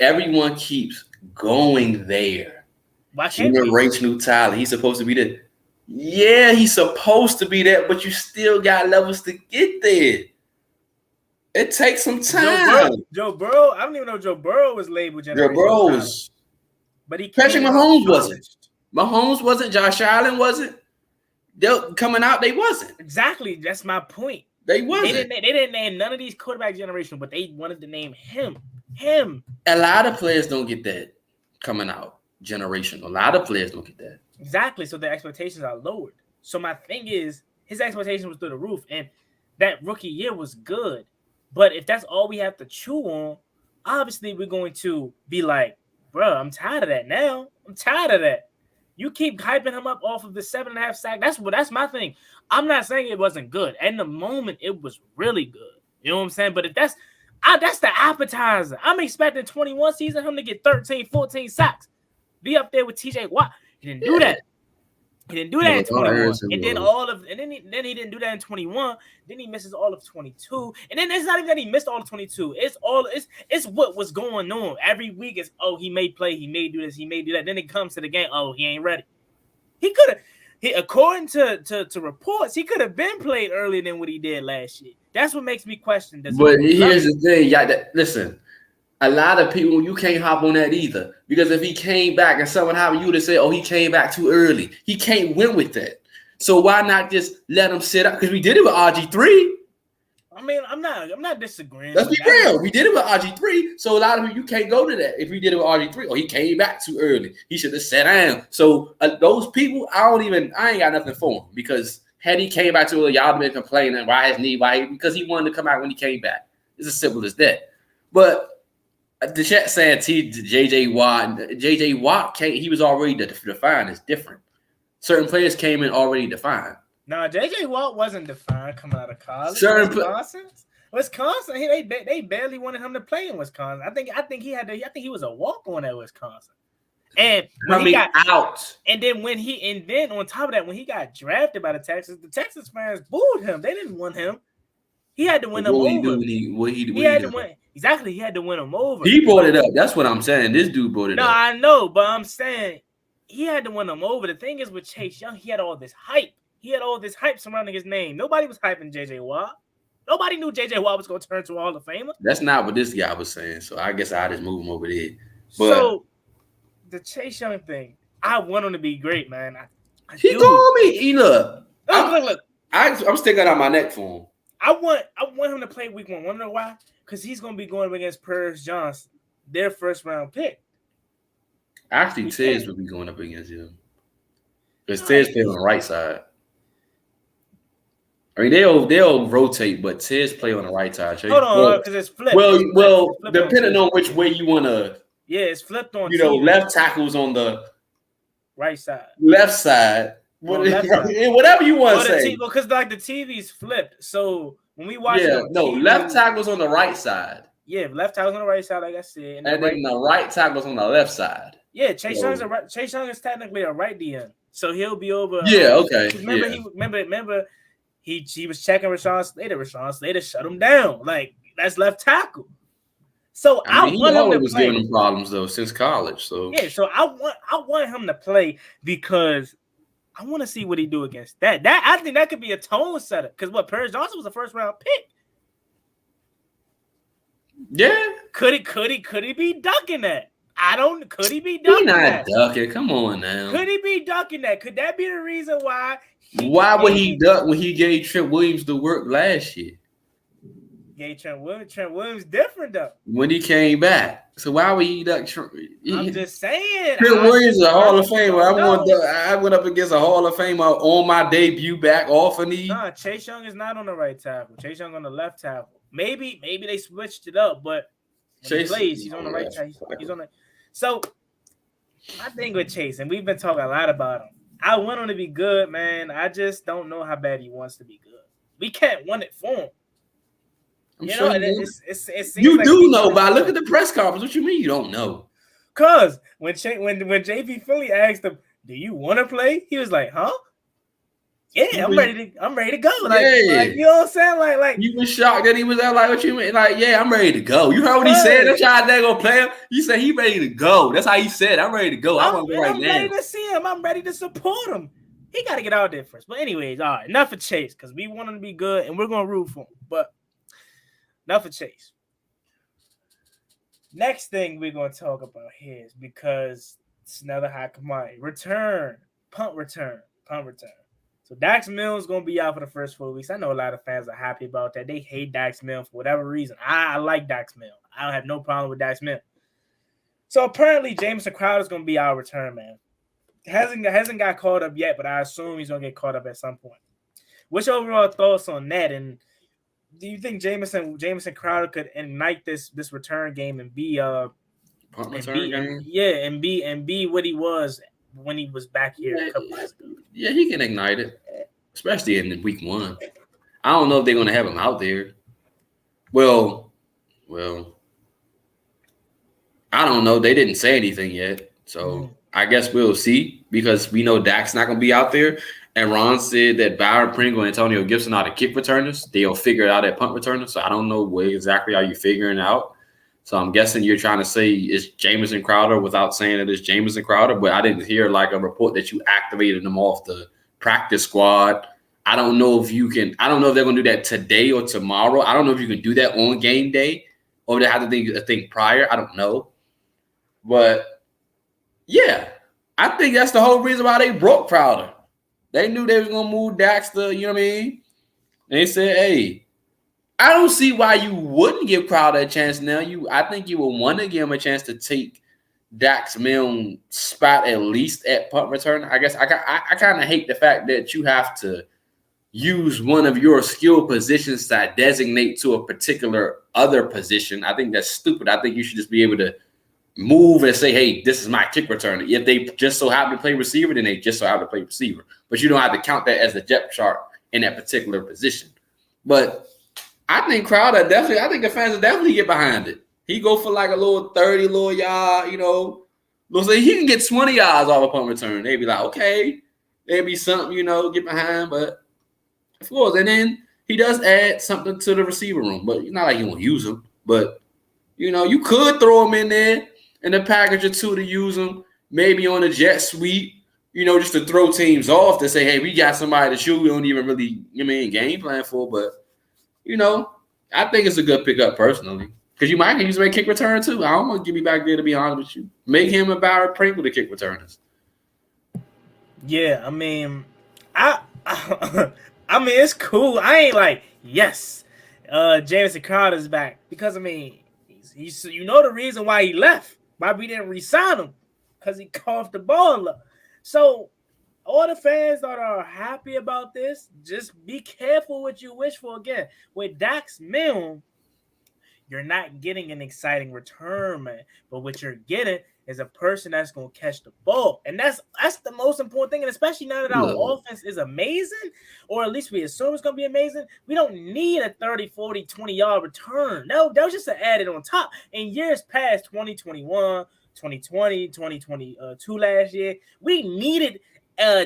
everyone keeps going there. Generational talent. He's supposed to be that. Yeah, he's supposed to be that, but you still got levels to get there. It takes some time. Joe Burrow. I don't even know Joe Burrow was labeled generational. Joe Burrow was, but Patrick Mahomes wasn't. Mahomes wasn't. Josh Allen wasn't. They coming out. They wasn't. Exactly. That's my point. They wasn't. They didn't name none of these quarterbacks generational, but they wanted to name him. Him. A lot of players don't get that coming out. Generational. A lot of players don't get that. Exactly. So their expectations are lowered. So my thing is, his expectation was through the roof, and that rookie year was good. But if that's all we have to chew on, obviously we're going to be like, bro, I'm tired of that now. I'm tired of that. You keep hyping him up off of the 7.5 sack. That's my thing. I'm not saying it wasn't good. In the moment, it was really good. You know what I'm saying? But if that's the appetizer. I'm expecting 21 season him to get 13, 14 sacks. Be up there with TJ Watt. He didn't do that. He didn't do that in 21, and then he didn't do that in 21. Then he misses all of 22, and then it's not even that he missed all of 22. It's what was going on every week. Is he may play, he may do this, he may do that. Then it comes to the game, he ain't ready. He could have. According to reports, he could have been played earlier than what he did last year. That's what makes me question. But here's the thing, listen. A lot of people, you can't hop on that either. Because if he came back and someone happened, you would have said, he came back too early. He can't win with that. So why not just let him sit up? Because we did it with RG3. I mean, I'm not disagreeing. Let's be real. We did it with RG3. So a lot of people, you can't go to that. If we did it with RG3, he came back too early. He should have sat down. So those people, I ain't got nothing for him. Because had he came back too early, y'all have been complaining why his knee, because he wanted to come out when he came back. It's as simple as that. But the chat saying JJ Watt he was already defined as different. Certain players came in already defined. No, JJ Watt wasn't defined coming out of college. Wisconsin, they barely wanted him to play in Wisconsin. I think he was a walk-on at Wisconsin. And when he got out, and then on top of that, when he got drafted by the Texas fans booed him. They didn't want him. He had to win them over. He had to win. Exactly, he had to win them over. He brought it up. That's what I'm saying. This dude brought it up. No, I know, but I'm saying he had to win them over. The thing is with Chase Young, he had all this hype. He had all this hype surrounding his name. Nobody was hyping JJ Watt. Nobody knew JJ Watt was going to turn to a Hall of Famer. That's not what this guy was saying. So I guess I just move him over there. But so the Chase Young thing, I want him to be great, man. He told me, look. I'm sticking out my neck for him. I want him to play week 1. Want to know why? Because he's going to be going up against Paris Johnson, their first round pick. Actually, Tiz would be going up against him. Because Tiz plays on the right side. I mean, they'll rotate, but Tiz play on the right side. Hold on, because it's flipped. Well, depending on which way you want to. Yeah, it's flipped on. Left tackle's on the right side. Left side. Whatever you want to say. Because the TV's flipped. So when we watch left tackle's on the right side. Yeah, left tackle's on the right side, like I said. And then the right tackle's on the left side. Yeah, Chase Young is technically a right DN. So he'll be over. Yeah, okay. Remember he was checking Rashawn Slater. Rashawn Slater shut him down. Like, that's left tackle. So I want him to was play. Giving him problems though since college. So yeah, so I want him to play because I want to see what he do against that. I think that could be a tone setter. Because Paris Johnson was a first round pick. Yeah. Could he be ducking that? Could he be ducking that? He's not ducking. Come on now. Could he be ducking that? Could that be the reason why? Why would he duck when he gave Trent Williams the work last year? Trent Williams different though. When he came back. So why would he duck Trent? I'm just saying. Trent Williams is a Hall of Famer. I went up against a Hall of Famer on my debut back off a knee. Nah, Chase Young is not on the right tackle. Chase Young on the left tackle. Maybe they switched it up, but when he plays, he's on the right tackle. He's on the. So my thing with Chase, and we've been talking a lot about him. I want him to be good, man. I just don't know how bad he wants to be good. We can't want it for him. You do know, but look at the press conference. What you mean you don't know? Cause when JP Philly asked him, "Do you want to play?" He was like, "Huh? Yeah, I'm ready to go." Like, you know what I'm saying? Like you was shocked that he was there. Like, what you mean? Like, yeah, I'm ready to go. You heard what he said? That's how they gonna play him. You said he ready to go. That's how he said, "I'm ready to go. I want to go right now." I'm ready to see him. I'm ready to support him. He got to get out there first. But anyways, all right, enough of Chase because we want him to be good and we're gonna root for him. But enough of Chase. Next thing we're going to talk about here is because it's another hot commodity. Punt return. So Dax Mills is going to be out for the first 4 weeks. I know a lot of fans are happy about that. They hate Dax Mills for whatever reason. I like Dax Mills. I don't have no problem with Dax Mills. So apparently Jamison Crowder is going to be our return man. Hasn't got caught up yet, but I assume he's going to get caught up at some point. What's your overall thoughts on that? And do you think Jamison Crowder could ignite this return game and be punt return game? Yeah, and be what he was when he was back here a couple years ago? Yeah, he can ignite it, especially in week 1. I don't know if they're going to have him out there. Well, I don't know. They didn't say anything yet, so I guess we'll see because we know Dak's not going to be out there. And Ron said that Byron Pringle and Antonio Gibson are the kick returners. They'll figure it out at punt returners. So I don't know what exactly are you figuring out. So I'm guessing you're trying to say it's Jamison Crowder without saying that it's Jamison Crowder. But I didn't hear like a report that you activated them off the practice squad. I don't know if you can. I don't know if they're going to do that today or tomorrow. I don't know if you can do that on game day or they have to think prior. I don't know. But yeah, I think that's the whole reason why they broke Crowder. They knew they was gonna move Dax to, you know what I mean? And they said, hey, I don't see why you wouldn't give Crowder a chance now. I think you would want to give him a chance to take Dax Milne's spot at least at punt return. I guess I kind of hate the fact that you have to use one of your skill positions to designate to a particular other position. I think that's stupid. I think you should just be able to move and say, hey, this is my kick returner. If they just so happen to play receiver, then they just so happen to play receiver. But you don't have to count that as the depth chart in that particular position. But I think Crowder definitely, I think the fans will definitely get behind it. He go for like a little 30, little yard, you know. Looks like he can get 20 yards off a punt return. They'd be like, okay, there'd be something, you know, get behind. But of course, and then he does add something to the receiver room. But it's not like he won't use him. But, you know, you could throw him in there and a package or two to use them, maybe on a jet sweep, you know, just to throw teams off to say, hey, we got somebody to shoot we don't even really, game plan for. But, you know, I think it's a good pickup personally. Because you might use him a kick return too. I don't want to give you back there, to be honest with you. Make him a Byron Pringle to kick returners. Yeah, I mean, I mean, it's cool. I ain't like, yes, Jamison Crowder's back. Because, I mean, he's you know the reason why he left. Why we didn't re-sign him? Because he coughed the ball up. So all the fans that are happy about this, just be careful what you wish for. Again, with Dax Milne, you're not getting an exciting return, man. But what you're getting is a person that's going to catch the ball. And that's the most important thing. And especially now that our offense is amazing, or at least we assume it's going to be amazing, we don't need a 30, 40, 20-yard return. No, that was just added on top. In years past, 2021, 2020, 2022 last year, we needed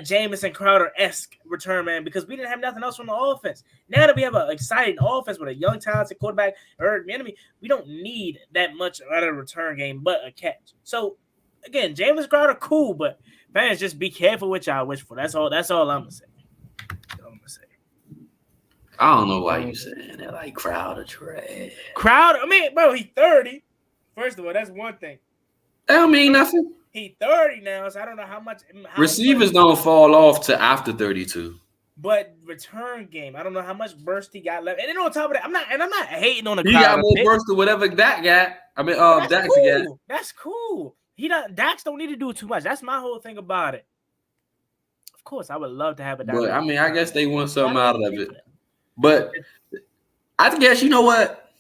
Jamison Crowder-esque return, man, because we didn't have nothing else from the offense. Now that we have an exciting offense with a young, talented quarterback, we don't need that much out of a return game but a catch. So, again, Jamison Crowder, cool, but fans, just be careful what y'all wish for. That's all I'm going to say. I don't know why you saying that, like Crowder trash. Crowder, I mean, bro, he's 30. First of all, that's one thing. That don't mean nothing. He's 30 now, so I don't know how much. Receivers don't fall off to after 32. But return game, I don't know how much burst he got left. And then on top of that, I'm not hating on the. He got more burst than whatever Dak got. I mean, Dax got. That's cool. Dax don't need to do too much. That's my whole thing about it. Of course, I would love to have a. But I mean, I guess they want something out of it. But I guess you know what?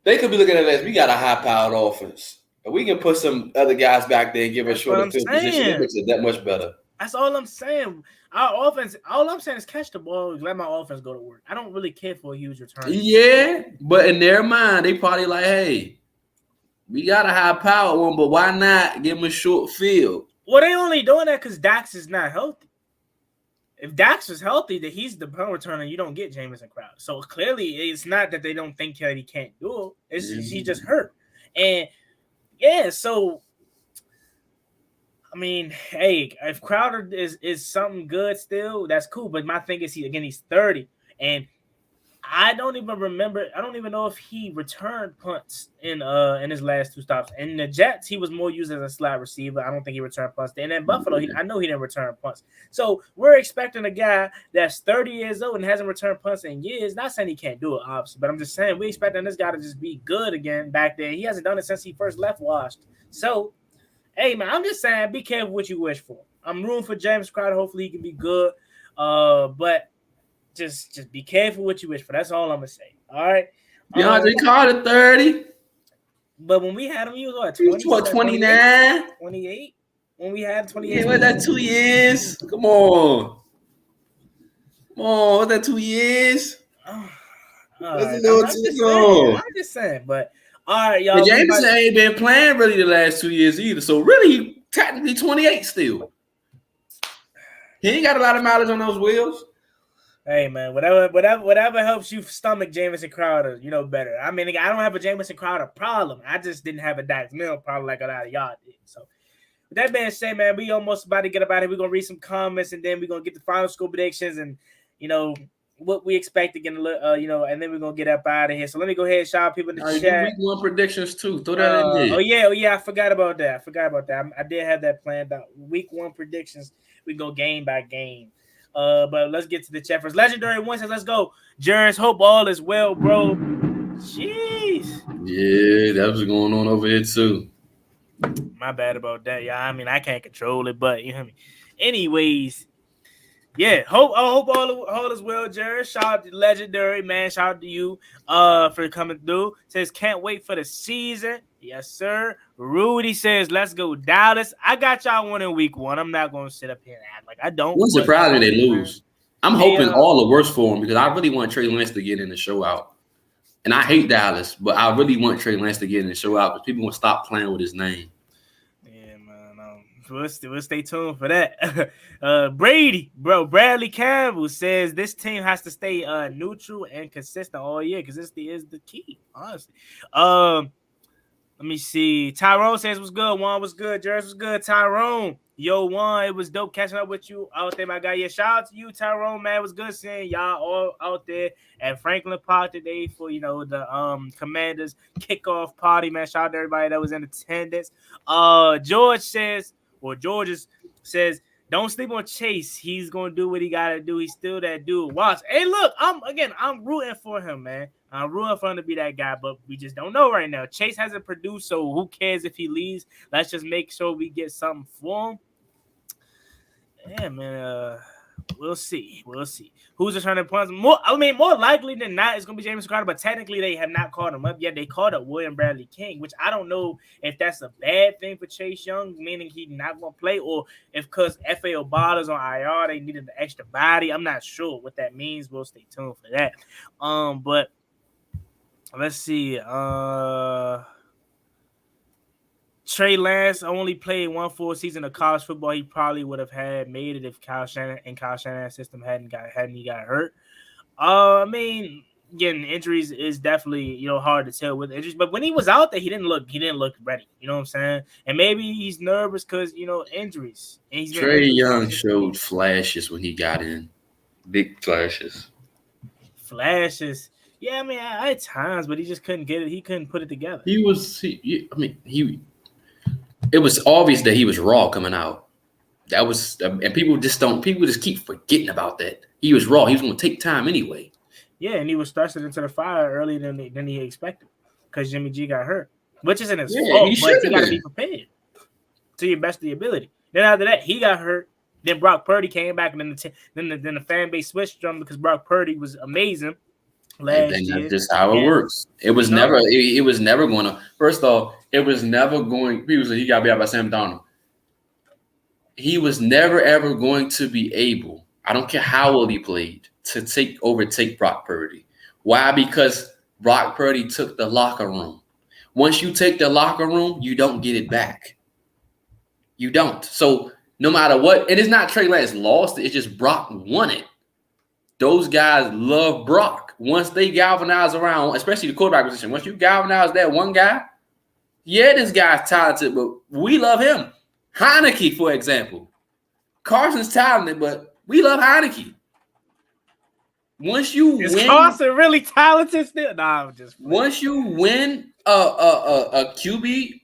They could be looking at it as we got a high-powered offense. We can put some other guys back there and give us shorter field position. It makes it that much better. That's all I'm saying. Our offense, all I'm saying is catch the ball, let my offense go to work. I don't really care for a huge return. Yeah, but in their mind, they probably like, hey, we got a high-powered one, but why not give them a short field? Well, they only doing that because Dax is not healthy. If Dax was healthy, then he's the punt returner. You don't get Jamison Crowder. So clearly, it's not that they don't think that he can't do it. It's he just hurt. And yeah, so I mean, hey, if Crowder is something good still, that's cool. But my thing is, he's 30, and I don't even remember. I don't even know if he returned punts in his last two stops. In the Jets, he was more used as a slot receiver. I don't think he returned punts. And in Buffalo, I know he didn't return punts. So we're expecting a guy that's 30 years old and hasn't returned punts in years. Not saying he can't do it, obviously, but I'm just saying we expecting this guy to just be good again back there. He hasn't done it since he first left Washington. So, hey, man, I'm just saying be careful what you wish for. I'm rooting for James Crowder. Hopefully he can be good. But just be careful what you wish for. That's all I'm gonna say. All right. They called it 30. But when we had him, he was what, 20, 29? 28? When we had 28. Yeah, what's that 2 years? Come on. What's that 2 years? That's a little too long. I'm just saying, but all right, y'all. Jameson ain't been playing really the last 2 years either. So really, technically 28 still. He ain't got a lot of mileage on those wheels. Hey man, whatever helps you stomach Jamison Crowder, better. I mean, I don't have a Jamison Crowder problem. I just didn't have a Dax Milne problem like a lot of y'all did. So, with that being said, man, we almost about to get up out here. We're gonna read some comments and then we're gonna get the final score predictions and what we expect to get and then we're gonna get up out of here. So let me go ahead and shout out people in the chat. Week 1 predictions too. Throw that in there. Oh yeah, I forgot about that. I did have that planned out. Week 1 predictions. We go game by game. But let's get to the chat first. Legendary One says, "Let's go, Jerris. Hope all is well, bro." Jeez. Yeah, that was going on over here too. My bad about that, yeah. I mean, I can't control it, but you know what I mean. Anyways, yeah. Hope all is well, Jerris. Shout out to Legendary, man. Shout out to you for coming through. Says, "Can't wait for the season." Yes, sir. Rudy says, "Let's go, Dallas." I got y'all one in week 1. I'm not gonna sit up here and act like I don't. Wouldn't surprise me they lose. I'm hoping all the worst for them because I really want Trey Lance to get in the show out. And I hate Dallas, but I really want Trey Lance to get in the show out because people will stop playing with his name. Yeah, man. We'll stay tuned for that. Bradley Campbell says this team has to stay neutral and consistent all year. Consistency is the key, honestly. Let me see. Tyrone says, "What's good? Juan, what's good? Jerris, what's good? Tyrone, yo, Juan, it was dope catching up with you out there, my guy. Yeah, shout out to you, Tyrone, man. It was good seeing y'all all out there at Franklin Park today for the Commanders kickoff party, man. Shout out to everybody that was in attendance. George says, "Don't sleep on Chase. He's gonna do what he gotta do. He's still that dude. Watch. Hey, look, I'm rooting for him, man. I'm rooting for him to be that guy, but we just don't know right now. Chase hasn't produced, so who cares if he leaves? Let's just make sure we get something for him. Yeah, man. We'll see. Who's returning punts? More likely than not, it's gonna be James Carter. But technically, they have not called him up yet. They called up William Bradley King, which I don't know if that's a bad thing for Chase Young, meaning he's not gonna play, or if because F.A. Obada's on IR, they needed the extra body. I'm not sure what that means. We'll stay tuned for that. But let's see. Trey Lance only played 1 full season of college football. He probably would have made it if Kyle Shanahan's system hadn't got hurt. I mean, getting injuries is definitely hard to tell with injuries. But when he was out there, he didn't look ready. You know what I'm saying? And maybe he's nervous because injuries. And Trey Young showed flashes when he got in, big flashes. Yeah, I mean, at times, but he just couldn't get it. He couldn't put it together. It was obvious that he was raw coming out. That was, and people just keep forgetting about that. He was raw. He was going to take time anyway. Yeah, and he was thrusted into the fire earlier than he expected because Jimmy G got hurt, which isn't his fault, but you got to be prepared to your best of your ability. Then after that, he got hurt. Then Brock Purdy came back, and then the fan base switched on him because Brock Purdy was amazing. That's just how it works. It was never going to. First off, it was never going. People say he got beat out by Sam Darnold. He was never ever going to be able. I don't care how well he played to overtake Brock Purdy. Why? Because Brock Purdy took the locker room. Once you take the locker room, you don't get it back. You don't. So no matter what, and it's not Trey Lance lost it. It's just Brock won it. Those guys love Brock. Once they galvanize around, especially the quarterback position, once you galvanize that one guy, yeah, this guy's talented, but we love him. Heineke, for example. Carson's talented, but we love Heineke. Once you win, Carson really talented still? Nah, I'm just playing. Once you win a QB,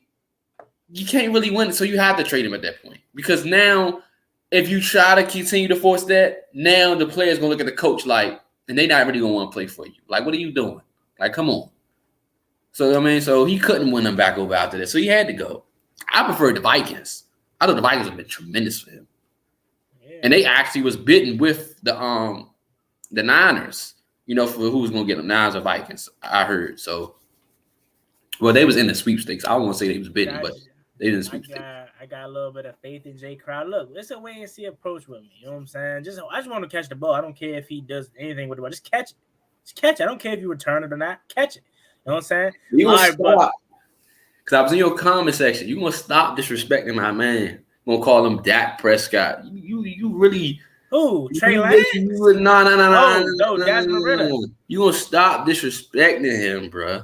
you can't really win it, so you have to trade him at that point. Because now, if you try to continue to force that, now the player's gonna look at the coach like, and they're not really gonna want to play for you. Like, what are you doing? Like, come on. So he couldn't win them back over after that. So he had to go. I prefer the Vikings. I thought the Vikings have been tremendous for him. Yeah. And they actually was bitten with the Niners, for who was gonna get them, Niners or Vikings, I heard. So they was in the sweepstakes. I don't want to say they was bitten, but they didn't sweepstakes. I got a little bit of faith in Jay Crowder. Look, it's a wait and see approach with me. You know what I'm saying? I just want to catch the ball. I don't care if he does anything with the ball. Just catch it. Just catch it. I don't care if you return it or not. Catch it. You know what I'm saying? Because I was in your comment section. You gonna stop disrespecting my man. You gonna call him Dak Prescott. You really Who? Trey Lance? No. Desmond Ridder. You gonna stop disrespecting him, bro.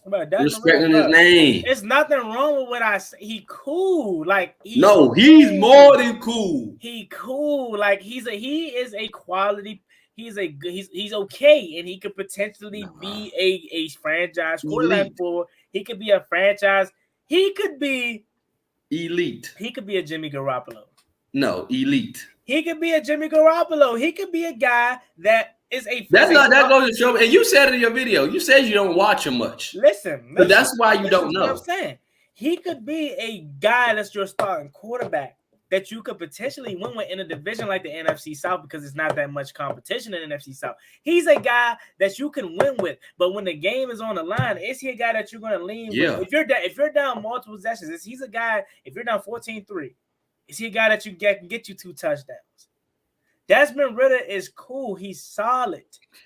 But Disrespecting his name. It's nothing wrong with what I say. He cool. Like he's more than cool. He cool. Like he is a quality. He's okay, and he could potentially be a franchise quarterback for. He could be a franchise. He could be elite. He could be a Jimmy Garoppolo. No, elite. He could be a Jimmy Garoppolo. He could be a guy that is a. That goes to show. And you said it in your video. You said you don't watch him much. Listen, but that's why you don't know. What I'm saying, he could be a guy that's your starting quarterback that you could potentially win with in a division like the NFC South because it's not that much competition in the NFC South. He's a guy that you can win with, but when the game is on the line, is he a guy that you're going to lean with? If you're down multiple possessions, he's a guy. If you're down 14-3, is he a guy that can get you 2 touchdowns? Desmond Ridder is cool. He's solid.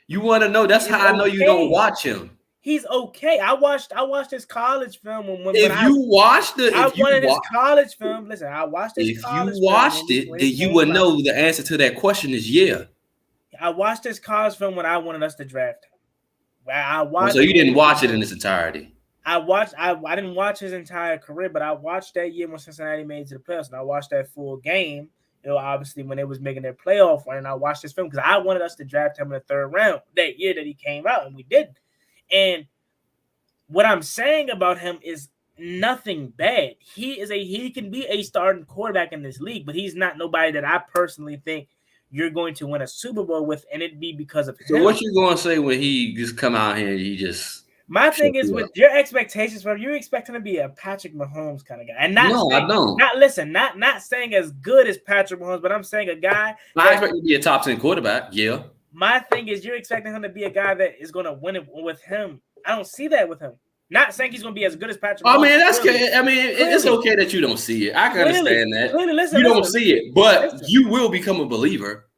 You want to know? That's how I know you don't watch him. He's okay. I watched his college film when his college film. Listen, I watched his college film. If you watched it, then you would know the answer to that question is yeah. I watched his college film when I wanted us to draft him. So you didn't watch it in its entirety. I didn't watch his entire career, but I watched that year when Cincinnati made it to the playoffs, and I watched that full game. Obviously when they was making their playoff run, and I watched this film because I wanted us to draft him in the 3rd round that year that he came out, and we didn't. And what I'm saying about him is nothing bad. He can be a starting quarterback in this league, but he's not nobody that I personally think you're going to win a Super Bowl with, and it'd be because of him. So what you going to say when he just come out here and he just... My thing is with your expectations from you expect him to be a Patrick Mahomes kind of guy, and I don't. Not saying as good as Patrick Mahomes, but I'm saying a guy. I expect him to be a top 10 quarterback. Yeah. My thing is you're expecting him to be a guy that is going to win it with him. I don't see that with him. Not saying he's going to be as good as Patrick Mahomes. It's okay that you don't see it. I can understand that. You don't see it, but you will become a believer.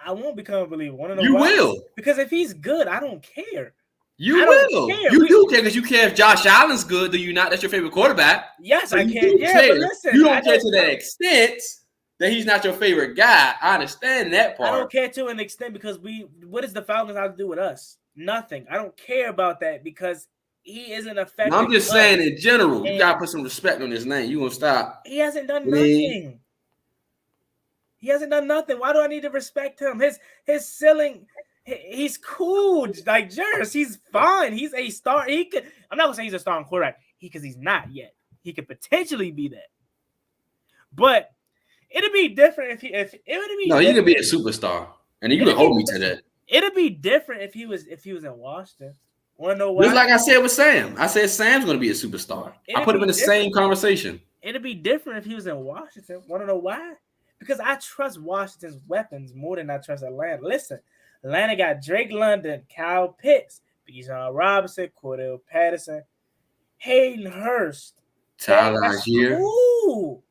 I won't become a believer. You will. Because if he's good, I don't care. You will. You do care because you care if Josh Allen's good. Do you not? That's your favorite quarterback. Yes, I care. Yeah, but listen, you don't care to that extent that he's not your favorite guy. I understand that part. I don't care to an extent because what does the Falcons have to do with us? Nothing. I don't care about that because he isn't effective. I'm just saying in general, you gotta put some respect on his name. You gonna stop? He hasn't done nothing. He hasn't done nothing. Why do I need to respect him? His ceiling. He's cool, like Jerris. He's fine. He's a star. I'm not gonna say he's a starting quarterback because he's not yet. He could potentially be that, but it'd be different if he could be a superstar, and you can hold me to that. It'd be different if he was in Washington. Want to know why? Just like I said with Sam. I said Sam's gonna be a superstar. I put him in the same conversation. It'd be different if he was in Washington. Want to know why? Because I trust Washington's weapons more than I trust Atlanta. Listen. Atlanta got Drake London, Kyle Pitts, Bijan Robinson, Cordell Patterson, Hayden Hurst, Tyler Algier. Cool.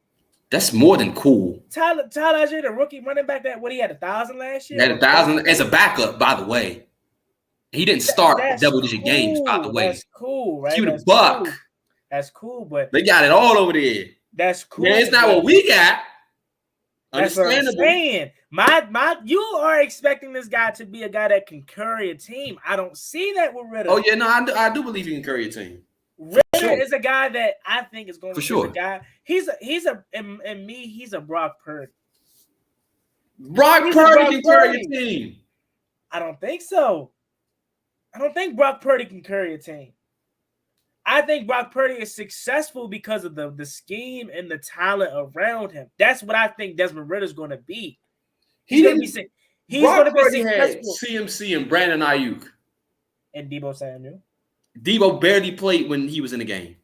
That's more than cool. Tyler Algier, the rookie running back, he had 1,000 last year. He had 1,000 as a backup, by the way. He didn't start double-digit games, by the way. That's cool, right? He was a buck. Cool. That's cool, but they got it all over there. That's cool. Man, it's not what we got. That's what I'm saying. You are expecting this guy to be a guy that can carry a team. I don't see that with Ridder. Oh yeah, no, I do believe he can carry a team. Ridder is a guy that I think is going to be a guy. He's a Brock Purdy. Brock Purdy can carry a team. I don't think so. I don't think Brock Purdy can carry a team. I think Brock Purdy is successful because of the scheme and the talent around him. That's what I think Desmond Ridder is going to be. He's going to be successful. CMC and Brandon Ayuk. And Deebo Samuel. Deebo barely played when he was in the game.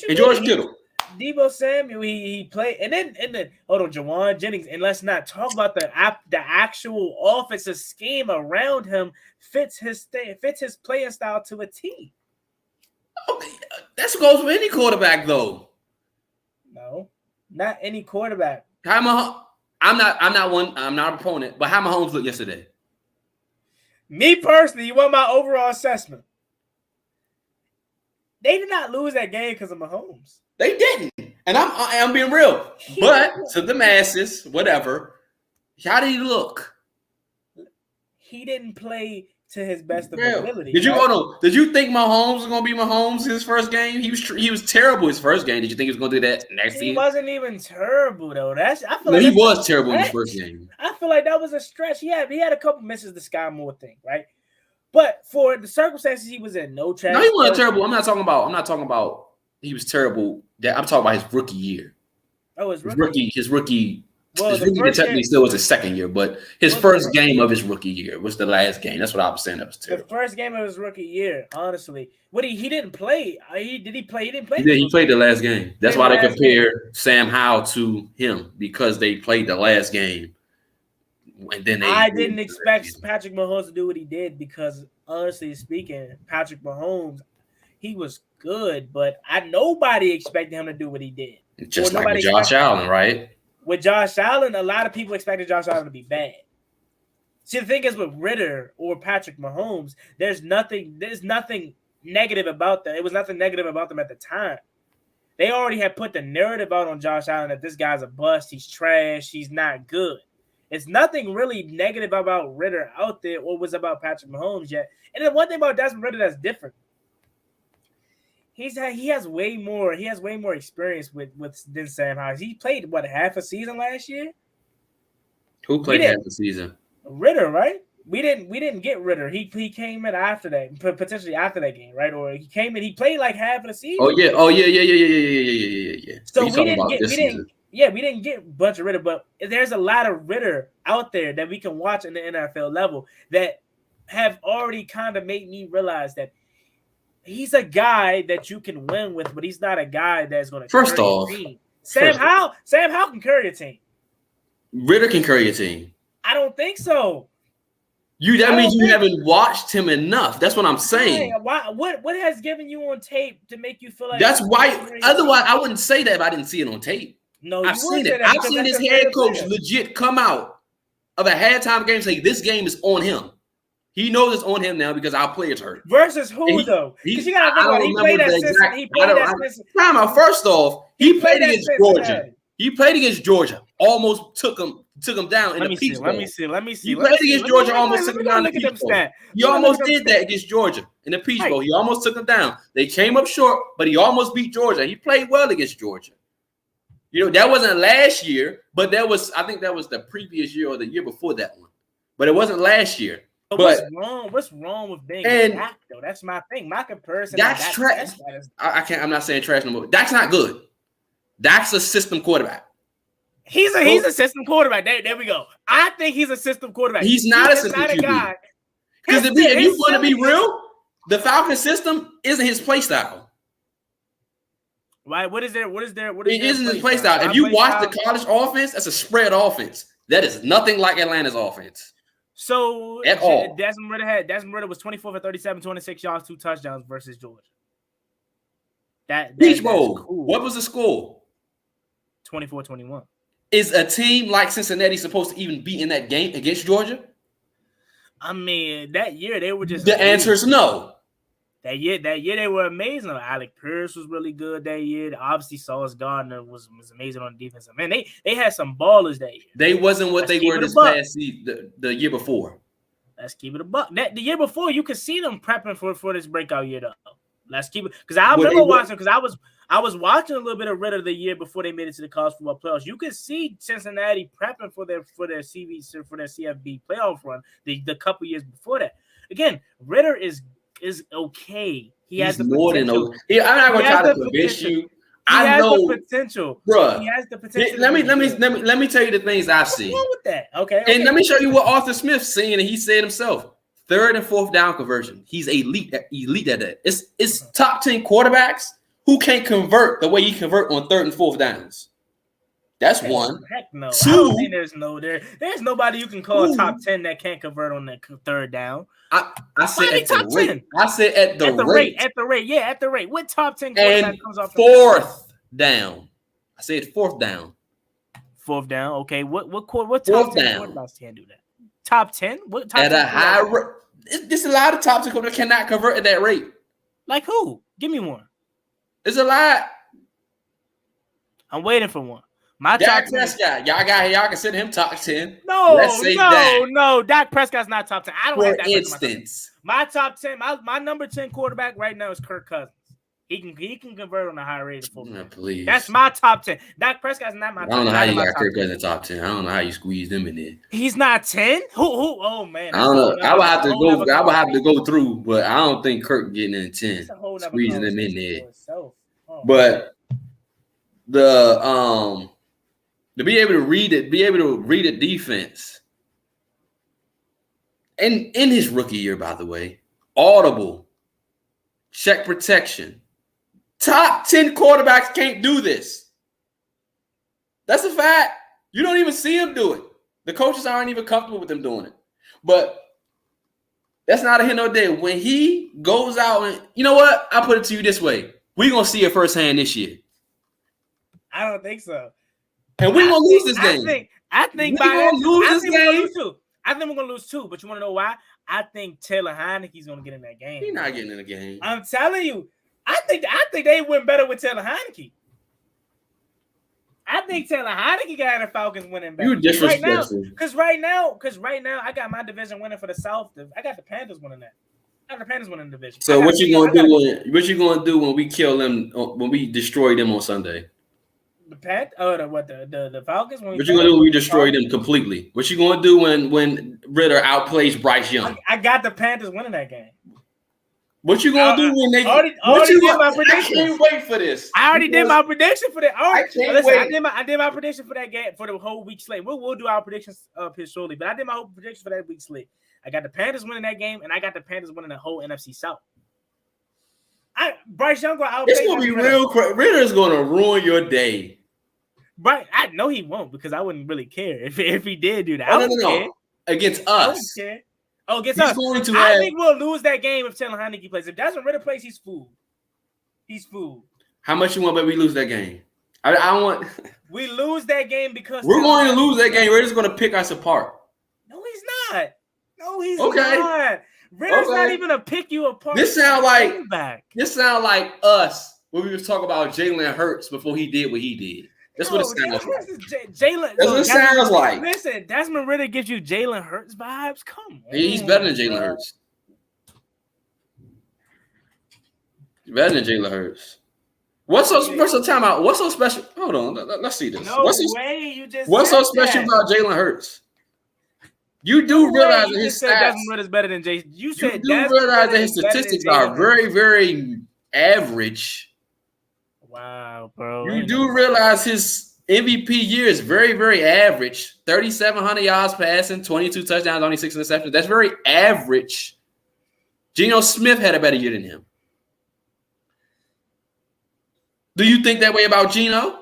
And George Kittle. Deebo Samuel, he played. And then hold on, Jawan Jennings. And let's not talk about the actual offensive scheme around him fits his playing style to a T. Okay, that goes for any quarterback, though. No, not any quarterback. I'm not an opponent, but how Mahomes looked yesterday? Me personally, you want my overall assessment? They did not lose that game because of Mahomes. They didn't, and I'm being real. But to the masses, whatever. How did he look? He didn't play to his best of Real. ability. Did you right? Did you think Mahomes was gonna be Mahomes his first game? He was terrible his first game. Did you think he was gonna do that next He year? wasn't even terrible though. I feel No, like he that's was a terrible in his stretch. first game. I feel like that was a stretch. He had a couple misses, the Sky Moore thing, right? But for the circumstances he was in, no trash. No, he wasn't terrible. I'm not talking about he was terrible. I'm talking about his rookie year. Oh, his rookie. Well, his rookie technically still was his second year, but his first game of his rookie year was the last game. That's what I was saying. That was terrible. The first game of his rookie year, honestly. He didn't play. Did he play? He didn't play. He played the last game. That's why they compare Sam Howell to him, because they played the last game. And then I didn't expect Patrick Mahomes to do what he did, because honestly speaking, Patrick Mahomes, he was good, but nobody expected him to do what he did. Just like Josh Allen, right? With Josh Allen, a lot of people expected Josh Allen to be bad. See, the thing is with Ritter or Patrick Mahomes, there's nothing negative about them. It was nothing negative about them at the time. They already had put the narrative out on Josh Allen that this guy's a bust, he's trash, he's not good. It's nothing really negative about Ritter out there or was about Patrick Mahomes yet. And then one thing about Desmond Ritter that's different. He has way more experience than Sam Howell. He played half a season last year. Who played half the season? Ritter, right? We didn't get Ritter. He came in after that, potentially after that game, right? Or he came in. He played like half of the season. Oh yeah. So we didn't get a bunch of Ritter, but there's a lot of Ritter out there that we can watch in the NFL level that have already kind of made me realize that he's a guy that you can win with, but he's not a guy that's going to carry a team. Sam Howell can carry a team. Ritter can carry a team. I don't think so. That means you haven't watched him enough. That's what I'm saying. What has given you on tape to make you feel like that's why? Otherwise, I wouldn't say that if I didn't see it on tape. No, I've seen it. I've seen his head coach legit come out of a halftime game and say this game is on him. He knows it's on him now because our players hurt. Versus who though? Because you gotta think about it. He played at Cincinnati. First off, he played against Georgia. He played against Georgia. Almost took him down in the Peach Bowl. Let me see. He played against Georgia. Almost took him down in the Peach Bowl. He almost did that against Georgia in the Peach Bowl. He almost took him down. They came up short, but he almost beat Georgia. He played well against Georgia. That wasn't last year, but I think that was the previous year or the year before that one. But it wasn't last year. But what's wrong with being Dak, though? That's my thing. My comparison. That's trash. I'm not saying trash no more. Dak's not good. Dak's a system quarterback. He's a system quarterback. There we go. I think he's a system quarterback. He's not a system QB. Because if you want to be real, the Falcon system isn't his play style. Right? What is there? It isn't his play style. If you watch the college offense, that's a spread offense. That is nothing like Atlanta's offense. So at all. Desmond Ritter was 24 for 37, 26 yards, 2 touchdowns versus Georgia. Peach Bowl. Cool. What was the score? 24-21. Is a team like Cincinnati supposed to even be in that game against Georgia? I mean, that year they were just. The answer is no. That year they were amazing. Alec Pierce was really good that year. Obviously, Sauce Gardner was amazing on the defense. Man, they had some ballers that year. They wasn't what they were this past season, the year before. Let's keep it a buck. The year before, you could see them prepping for this breakout year, though. Let's keep it, because I remember watching, because I was watching a little bit of Ritter the year before they made it to the college football playoffs. You could see Cincinnati prepping for their CFB playoff run the couple years before that. Again, Ritter is okay. He's more potential. Than okay. I'm not going to try to convince you. I know the potential, bro. He has the potential. Let me tell you the things I've seen. What's wrong with that? Okay. And let me show you what Arthur Smith's saying, and he said himself. 3rd and 4th down conversion. He's elite at that. It's top 10 quarterbacks who can't convert the way he convert on 3rd and 4th downs. That's one. Heck no. 2. I don't think there's nobody you can call a top 10 that can't convert on that 3rd down. I said at top the rate. 10? I said at the rate. At the rate. Yeah, at the rate. What top 10 quarterback comes off 4th down? I said 4th down. 4th down. Okay. What top 10 quarterbacks can do that? Top 10? What top at 10 a high rate? There's a lot of top 10 quarterbacks cannot convert at that rate. Like who? Give me one. It's a lot. I'm waiting for one. My Dak top 10. Prescott, y'all consider him top 10. No, Let's say that. no. Dak Prescott's not top 10. I don't For have Dak Prescott in instance, my top 10. My number 10 quarterback right now is Kirk Cousins. He can convert on a high rate. please. That's my top 10. Dak Prescott's not my top 10. I don't know how you got Kirk Cousins in top 10. I don't know how you squeeze them in there. He's not 10? Who? Oh, man. I don't know. I would have to go through, but I don't think Kirk getting in 10. Squeezing them in there. But to be able to read a defense. And in his rookie year, by the way, audible, check protection. Top 10 quarterbacks can't do this. That's a fact. You don't even see him do it. The coaches aren't even comfortable with them doing it. But that's not a hint or day. When he goes out and, you know what? I'll put it to you this way. We're going to see it firsthand this year. I don't think so. And we're going to lose this game. I think we're going to lose this game. I think we're going to lose too. But you want to know why? I think Taylor Heineke's going to get in that game. He's not getting in the game. I'm telling you. I think they win better with Taylor Heineke. I think Taylor Heineke got the Falcons winning better. You disrespectful. Because right now, I got my division winning for the South. I got the Panthers winning that. I got the Panthers winning the division. So what you gonna do when we kill them? When we destroy them on Sunday? The Falcons? What you gonna do when we destroy them completely? What you gonna do when Ritter outplays Bryce Young? I got the Panthers winning that game. What you gonna do when they? I can't wait for this. I already did my prediction for that. I can't wait. I did my prediction for that game for the whole week slate. We'll do our predictions up here shortly, but I did my whole predictions for that week slate. I got the Panthers winning that game, and I got the Panthers winning the whole NFC South. Bryce Young going out. It's gonna be real. Ritter's gonna ruin your day. Right, I know he won't because I wouldn't really care if he did do that. No. Against us. Oh, against us. I think we'll lose that game if Taylor Heineke plays. If Desmond Ritter plays, he's fooled. He's fooled. How much you want, but we lose that game? I want. We lose that game because we're going to lose that game. We're just going to pick us apart. No, he's not. No, he's not. Ritter's not even to pick you apart. This sound like us when we was talking about Jalen Hurts before he did what he did. That's what it sounds like. That's what it sounds like. Listen, Desmond Ritter gives you Jalen Hurts vibes. Come on. He's better than Jalen Hurts. Better than Jalen Hurts. What's so timeout? What's so special? Hold on, let's see this. What's so special about Jalen Hurts? You do realize that his stats. Desmond Ritter's better than Jason. You said do realize that his statistics are very, very average. Wow, bro. You do realize his MVP year is very, very average. 3,700 yards passing, 22 touchdowns, only 6 interceptions. That's very average. Geno Smith had a better year than him. Do you think that way about Geno?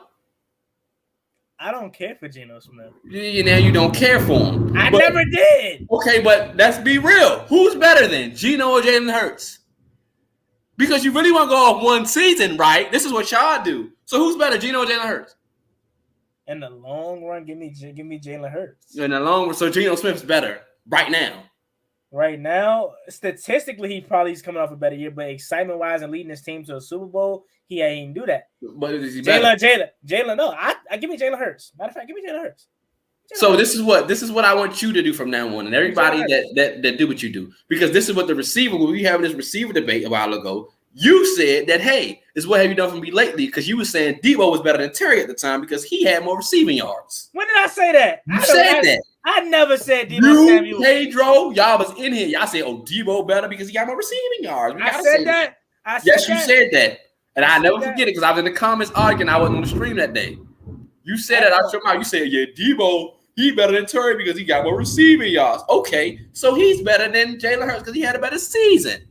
I don't care for Geno Smith. Now you don't care for him. I never did. Okay, but let's be real. Who's better than Geno or Jalen Hurts? Because you really want to go off one season, right? This is what y'all do. So who's better, Geno or Jalen Hurts? In the long run, give me Jalen Hurts. In the long run, so Geno Smith's better right now. Right now, statistically, he's coming off a better year, but excitement-wise and leading his team to a Super Bowl, he ain't do that. But is he better? Jalen, no, I give me Jalen Hurts. Matter of fact, give me Jalen Hurts. This is what I want you to do from now on, and everybody that do what you do, because this is what the receiver. When we having this receiver debate a while ago, you said that, hey, this is what have you done for me lately? Because you were saying Debo was better than Terry at the time because he had more receiving yards. When did I say that? You said that. I never said Debo Samuel. Pedro, y'all was in here. Y'all said, oh, Debo better because he got more receiving yards. I said that. Yes, you said that. And I never forget it because I was in the comments arguing. I wasn't on the stream that day. You said that out your mouth. You said, yeah, Debo, he better than Terry because he got more receiving yards. Okay, so he's better than Jalen Hurts because he had a better season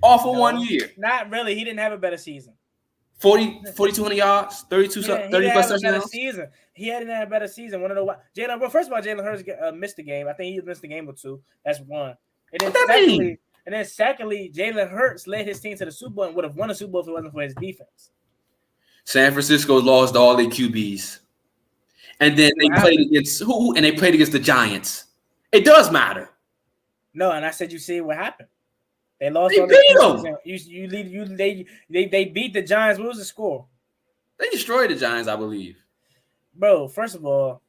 off of 1 year. Not really. He didn't have a better season. 4,200 yards, 30 plus touchdowns. He hadn't had a better season. Want to know why? First of all, Jalen Hurts missed the game. I think he missed the game or two. That's one. And then secondly, Jalen Hurts led his team to the Super Bowl and would have won the Super Bowl if it wasn't for his defense. San Francisco lost all their QBs. And then they played against who? And they played against the Giants. It does matter. No, and I said you see what happened. They lost They on the beat them. preseason. They beat the Giants. What was the score? They destroyed the Giants, I believe. Bro, first of all,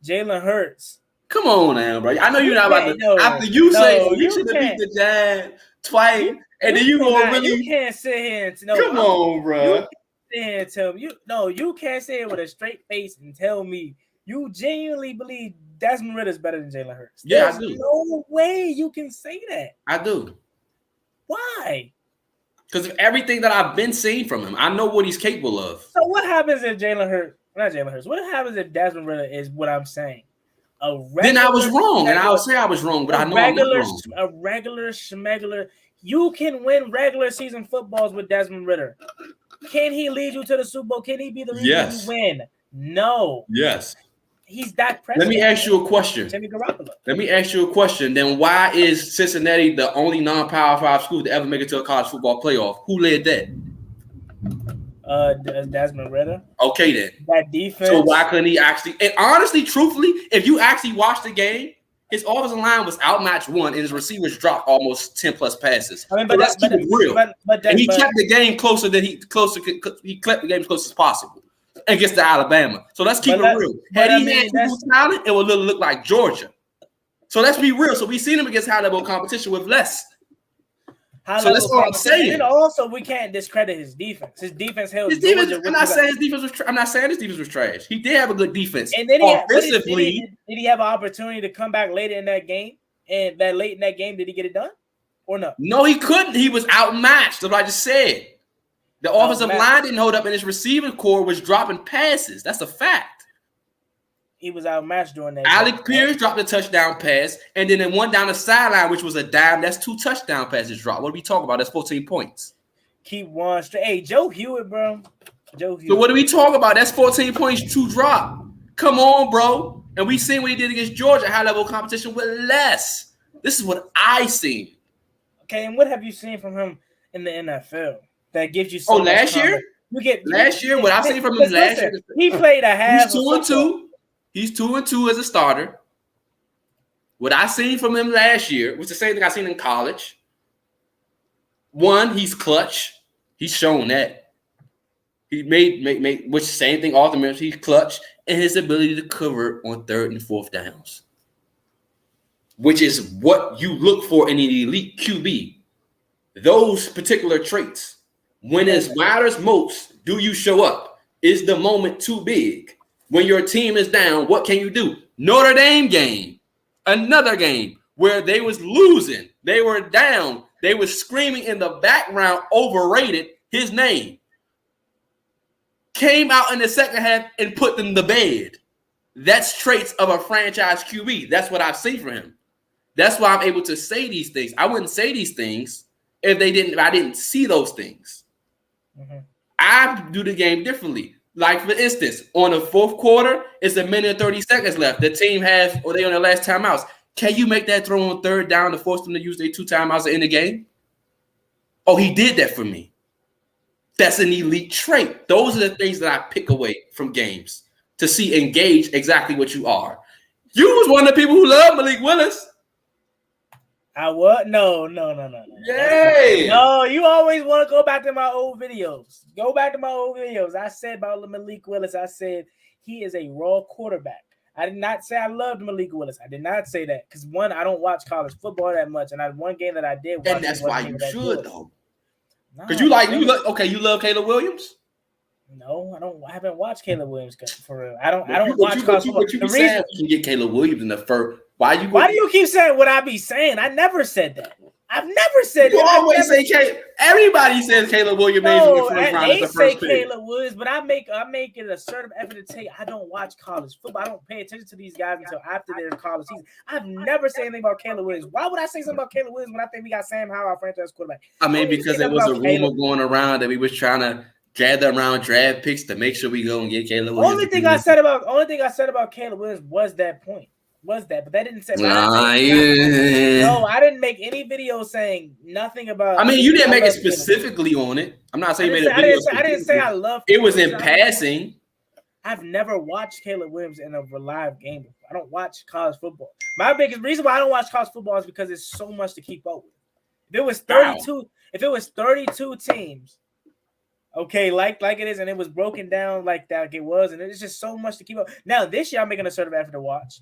Jalen Hurts. Come on now, bro. I know you're not about to. No, after you say, "Oh, you you should have beat can't. the Giants twice," and then you gonna really You can't sit here and come on, You bro. can't sit here and tell me you can't sit here with a straight face and tell me you genuinely believe Desmond Ritter's better than Jalen Hurts. Yeah, There's I do. no way you can say that. I do. Why? Because of everything that I've been seeing from him, I know what he's capable of. So what happens if Jalen Hurts? Not Jalen Hurts. What happens if Desmond Ritter is what I'm saying? Then I was wrong, and I'll say I was wrong, but I know I'm not wrong. A regular schmegular. You can win regular season footballs with Desmond Ritter. Can he lead you to the Super Bowl? Can he be the reason you win? No. Yes. He's Dak Prescott. Let me ask you a question. Jimmy Garoppolo. Let me ask you a question. Then why is Cincinnati the only non-Power 5 school to ever make it to a college football playoff? Who led that? Desmond Ritter. Okay, then. That defense. So why couldn't he actually? And honestly, truthfully, if you actually watch the game, his offensive line was outmatched and his receivers dropped almost 10 plus passes. I mean, but let's keep it real. And he kept the game closer than he kept the game as close as possible against Alabama. So let's keep it real. Had he had talent, it would look like Georgia. So let's be real. So we seen him against high level competition with less. So that's all I'm saying. And also, we can't discredit his defense. His defense held. I'm not saying his defense was trash. He did have a good defense. And then offensively, did he have an opportunity to come back later in that game? And that late in that game, did he get it done or no? No, he couldn't. He was outmatched. That's what I just said. The offensive line didn't hold up, and his receiving core was dropping passes. That's a fact. He was outmatched during that. Alec Pierce dropped a touchdown pass, and then one down the sideline, which was a dime. That's 2 touchdown passes dropped. What are we talking about? That's 14 points. Keep one straight. Hey, Joe Hewitt, bro. Joe Hewitt. So what are we talking about? That's 14 points to drop. Come on, bro. And we seen what he did against Georgia, high-level competition with less. This is what I seen. Okay, and what have you seen from him in the NFL that gives you so much last year? Last year, what I've seen from him last year. He played a half. He's 2-2. He's 2-2 as a starter. What I seen from him last year was the same thing I seen in college. One, he's clutch. He's shown that. He made which same thing ultimately. He's clutch and his ability to cover on 3rd and 4th downs, which is what you look for in an elite QB. Those particular traits. When it matters most, do you show up? Is the moment too big? When your team is down, what can you do? Notre Dame game, another game where they was losing. They were down. They were screaming in the background, overrated his name. Came out in the second half and put them to bed. That's traits of a franchise QB. That's what I've seen from him. That's why I'm able to say these things. I wouldn't say these things if I didn't see those things. Mm-hmm. I do the game differently. Like, for instance, on the 4th quarter, it's 1 minute and 30 seconds left. The team they on their last timeouts. Can you make that throw on 3rd down to force them to use their 2 timeouts in the game? Oh, he did that for me. That's an elite trait. Those are the things that I pick away from games to see engage exactly what you are. You was one of the people who love Malik Willis. I what? No. Yay! No, you always want to go back to my old videos. Go back to my old videos. I said about Malik Willis, I said he is a raw quarterback. I did not say I loved Malik Willis. I did not say that because, one, I don't watch college football that much, and one game that I did watch. And that's why you should, though. Because you love Caleb Williams? No, I don't. I haven't watched Caleb Williams for real. I don't watch college football. The reason you can get Caleb Williams in the first. Why do you keep saying what I be saying? I never said that. I've never said you that. You always say Caleb. Everybody says Caleb Williams in the first round. They say Caleb Williams, but I make it a certain effort to tell you I don't watch college football. I don't pay attention to these guys until after their college season. I've never said anything about Caleb Williams. Why would I say something about Caleb Williams when I think we got Sam Howell, our franchise quarterback? I mean, because there was a rumor going around that we was trying to gather around draft picks to make sure we go and get Caleb Williams. Only thing I said about Caleb Williams was that point. But that didn't say. No, I didn't make any video saying nothing about. I mean, you didn't make it specifically on it. I'm not saying you made a video. I didn't say I love. It was in passing. I've never watched Caleb Williams in a live game before. I don't watch college football. My biggest reason why I don't watch college football is because it's so much to keep up with. If it was Wow. 32 teams, okay, like it is, and it was broken down like that, like it was, and it's just so much to keep up. Now this year, I'm making a sort of effort to watch.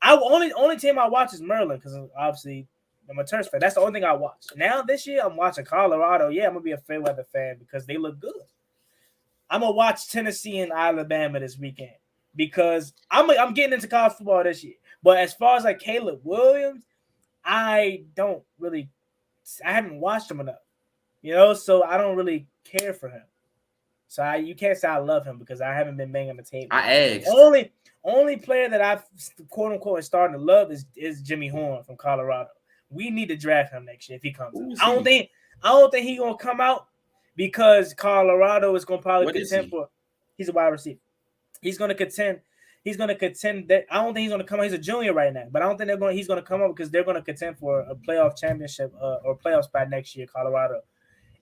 I only team I watch is Maryland because obviously I'm a Terps fan. That's the only thing I watch. Now this year, I'm watching Colorado. Yeah, I'm gonna be a fair weather fan because they look good. I'm gonna watch Tennessee and Alabama this weekend because I'm getting into college football this year. But as far as like Caleb Williams, I haven't watched him enough, so I don't really care for him. So you can't say I love him because I haven't been banging the table. I asked. Only player that I've quote unquote starting to love is Jimmy Horn from Colorado. We need to draft him next year if he comes out. I don't think he's gonna come out because Colorado is gonna probably contend for. He's a wide receiver. He's gonna contend. That I don't think he's gonna come out. He's a junior right now, but I don't think he's gonna come out because they're gonna contend for a playoff championship or playoff spot next year, Colorado.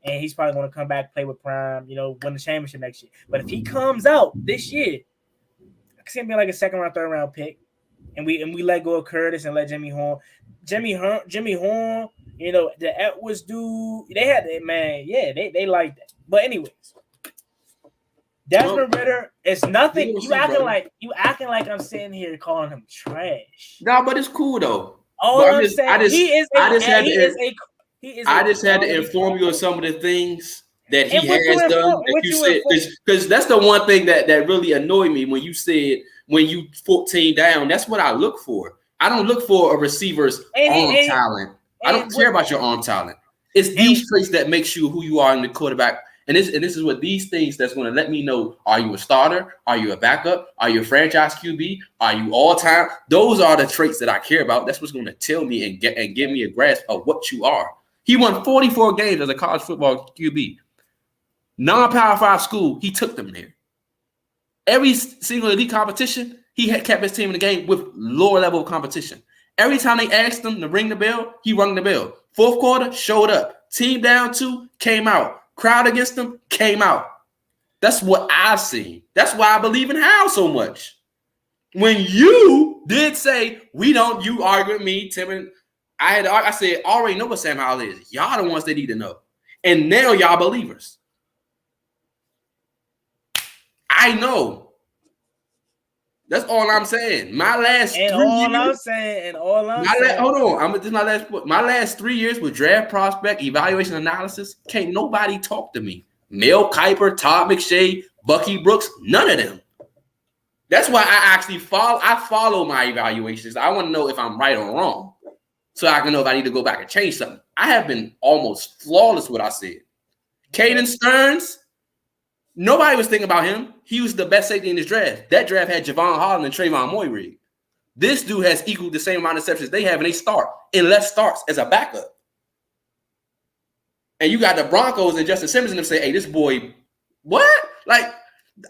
And he's probably going to come back, play with Prime, win the championship next year. But if he comes out this year, I can see him being like a second round, third round pick, and we let go of Curtis and let Jimmy Horn, the Edwards dude, they had that, man. Yeah, they like that. But anyways, Desmond Ridder, it's nothing. You acting like I'm sitting here calling him trash. No, but it's cool though. I'm saying I just had to inform you of some of the things that he has done. That you said, because that's the one thing that really annoyed me when you said when you 14 down. That's what I look for. I don't look for a receiver's arm talent. I don't care about your arm talent. It's these traits that makes you who you are in the quarterback. And this is what these things that's going to let me know: are you a starter? Are you a backup? Are you a franchise QB? Are you all time? Those are the traits that I care about. That's what's going to tell me and give me a grasp of what you are. He won 44 games as a college football QB. Non-Power 5 school, he took them there. Every single elite competition, he had kept his team in the game with lower level of competition. Every time they asked him to ring the bell, he rung the bell. Fourth quarter, showed up. Team down 2, came out. Crowd against him, came out. That's what I've seen. That's why I believe in Hal so much. When you did say, you argue with me, Tim, and I said, already know what Sam Howell is. Y'all the ones that need to know. And now y'all believers. I know. That's all I'm saying. My last 3 years. Hold on. This is my last point. My last 3 years with draft prospect, evaluation analysis, can't nobody talk to me. Mel Kiper, Todd McShay, Bucky Brooks, none of them. That's why I actually follow my evaluations. I want to know if I'm right or wrong, so I can know if I need to go back and change something. I have been almost flawless what I said. Caden Stearns, nobody was thinking about him. He was the best safety in this draft. That draft had Javon Holland and Trayvon Moyrig. This dude has equaled the same amount of receptions they have, and they start in less starts as a backup. And you got the Broncos and Justin Simmons and them say, hey, this boy, what? Like,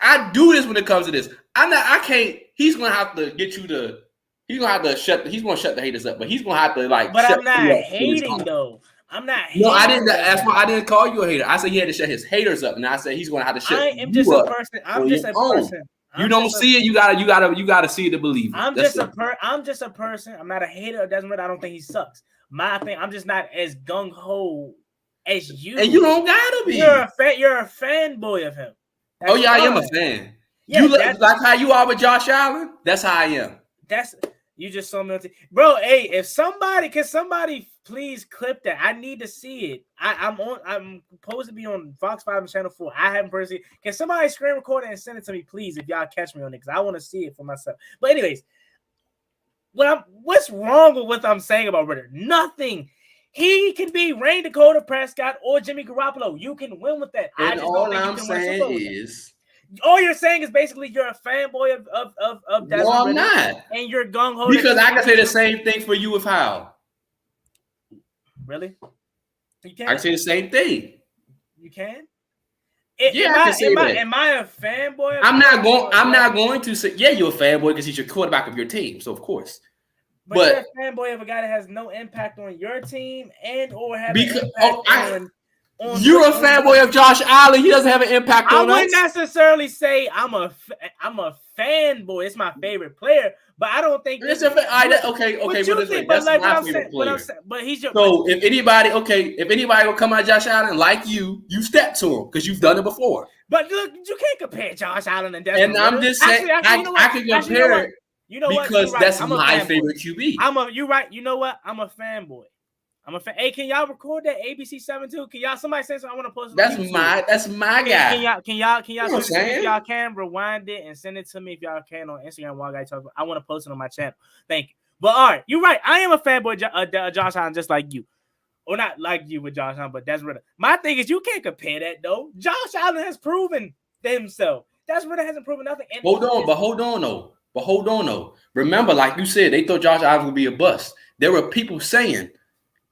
I do this when it comes to this. He's going to have to get you to, he's going to shut the haters up, but he's going to have to But I'm not hating though. I'm not hating. No, I didn't. That's why I didn't call you a hater. I said he had to shut his haters up, and I said he's going to have to shut. I'm just a person. You don't see it. You gotta see it to believe it. I'm just a person. I'm not a hater. It doesn't matter. I don't think he sucks. My thing. I'm just not as gung ho as you. And you don't gotta be. You're a fanboy of him. That's I am a fan. Yeah, you like how you are with Josh Allen. That's how I am. You just saw me, bro. Hey, if somebody please clip that. I need to see it. I'm supposed to be on Fox 5 and Channel 4. I haven't personally. Can somebody screen record it and send it to me, please, if y'all catch me on it, because I want to see it for myself. But anyways, what's wrong with what I'm saying about Ridder? Nothing. He can be Rain Dakota Prescott or Jimmy Garoppolo. You can win with that. And all I'm saying is. All you're saying is basically you're a fanboy of Desmond No, I'm not. And you're gung-ho. Because I can say the same thing for you with Hal. Really? You can? I can say the same thing. You can? I can say that. Am I a fanboy? I'm not going to say, yeah, you're a fanboy because he's your quarterback of your team. So, of course. But you're a fanboy of a guy that has no impact on your team and or have an impact You're a fanboy of Josh Allen. He doesn't have an impact on us. I wouldn't necessarily say I'm a fanboy. It's my favorite player, but I don't think it's okay. But that's my favorite player. But he's your. So if anybody will come at Josh Allen like you step to him because you've done it before. But look, you can't compare Josh Allen and Desmond. And I'm just saying, I can compare it. You know what? Because that's my favorite QB. You're right. You know what? I'm a fanboy. I'm a fan. Hey, can y'all record that ABC 72? Can y'all somebody say something? I want to post it. That's my guy. Can y'all if y'all can rewind it and send it to me if y'all can on Instagram while I talk. I want to post it on my channel. Thank you. But all right, you're right. I am a fanboy Josh Allen just like you. Or not like you with Josh Allen, but Desmond Ridder. My thing is you can't compare that though. Josh Allen has proven himself. Desmond Ridder hasn't proven nothing. Hold on though. Remember, like you said, they thought Josh Allen would be a bust. There were people saying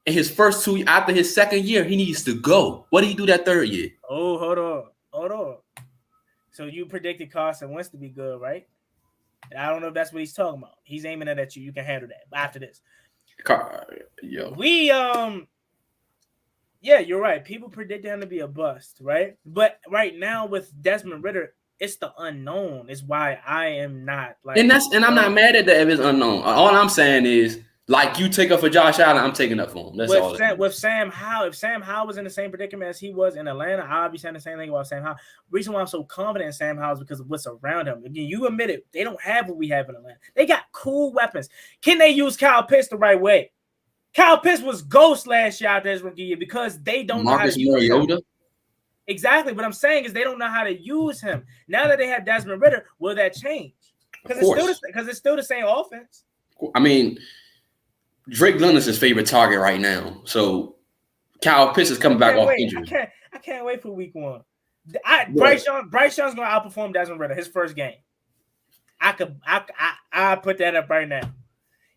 in his first 2 after his second year, he needs to go. What did he do that third year? Oh, hold on. So you predicted Carson Wentz to be good, right? I don't know if that's what he's talking about. He's aiming it at you. You can handle that. After this, yeah, you're right. People predicted him to be a bust, right? But right now with Desmond Ridder, it's the unknown. It's why I am not like. And I'm not mad at that if it's unknown. All I'm saying is, like you take up for Josh Allen, I'm taking up for him. That's all. With Sam Howell, if Sam Howell was in the same predicament as he was in Atlanta, I'll be saying the same thing about Sam Howell. The reason why I'm so confident in Sam Howell is because of what's around him. Again, you admit it, they don't have what we have in Atlanta. They got cool weapons. Can they use Kyle Pitts the right way? Kyle Pitts was ghost last year after his rookie year because they don't know how to use him. Exactly. What I'm saying is they don't know how to use him. Now that they have Desmond Ridder, will that change? Because it's still the same offense. I mean, Drake London's his favorite target right now. So Kyle Pitts is coming back off injury. I can't wait for week one. Bryce Young's going to outperform Desmond Ridder his first game. I put that up right now.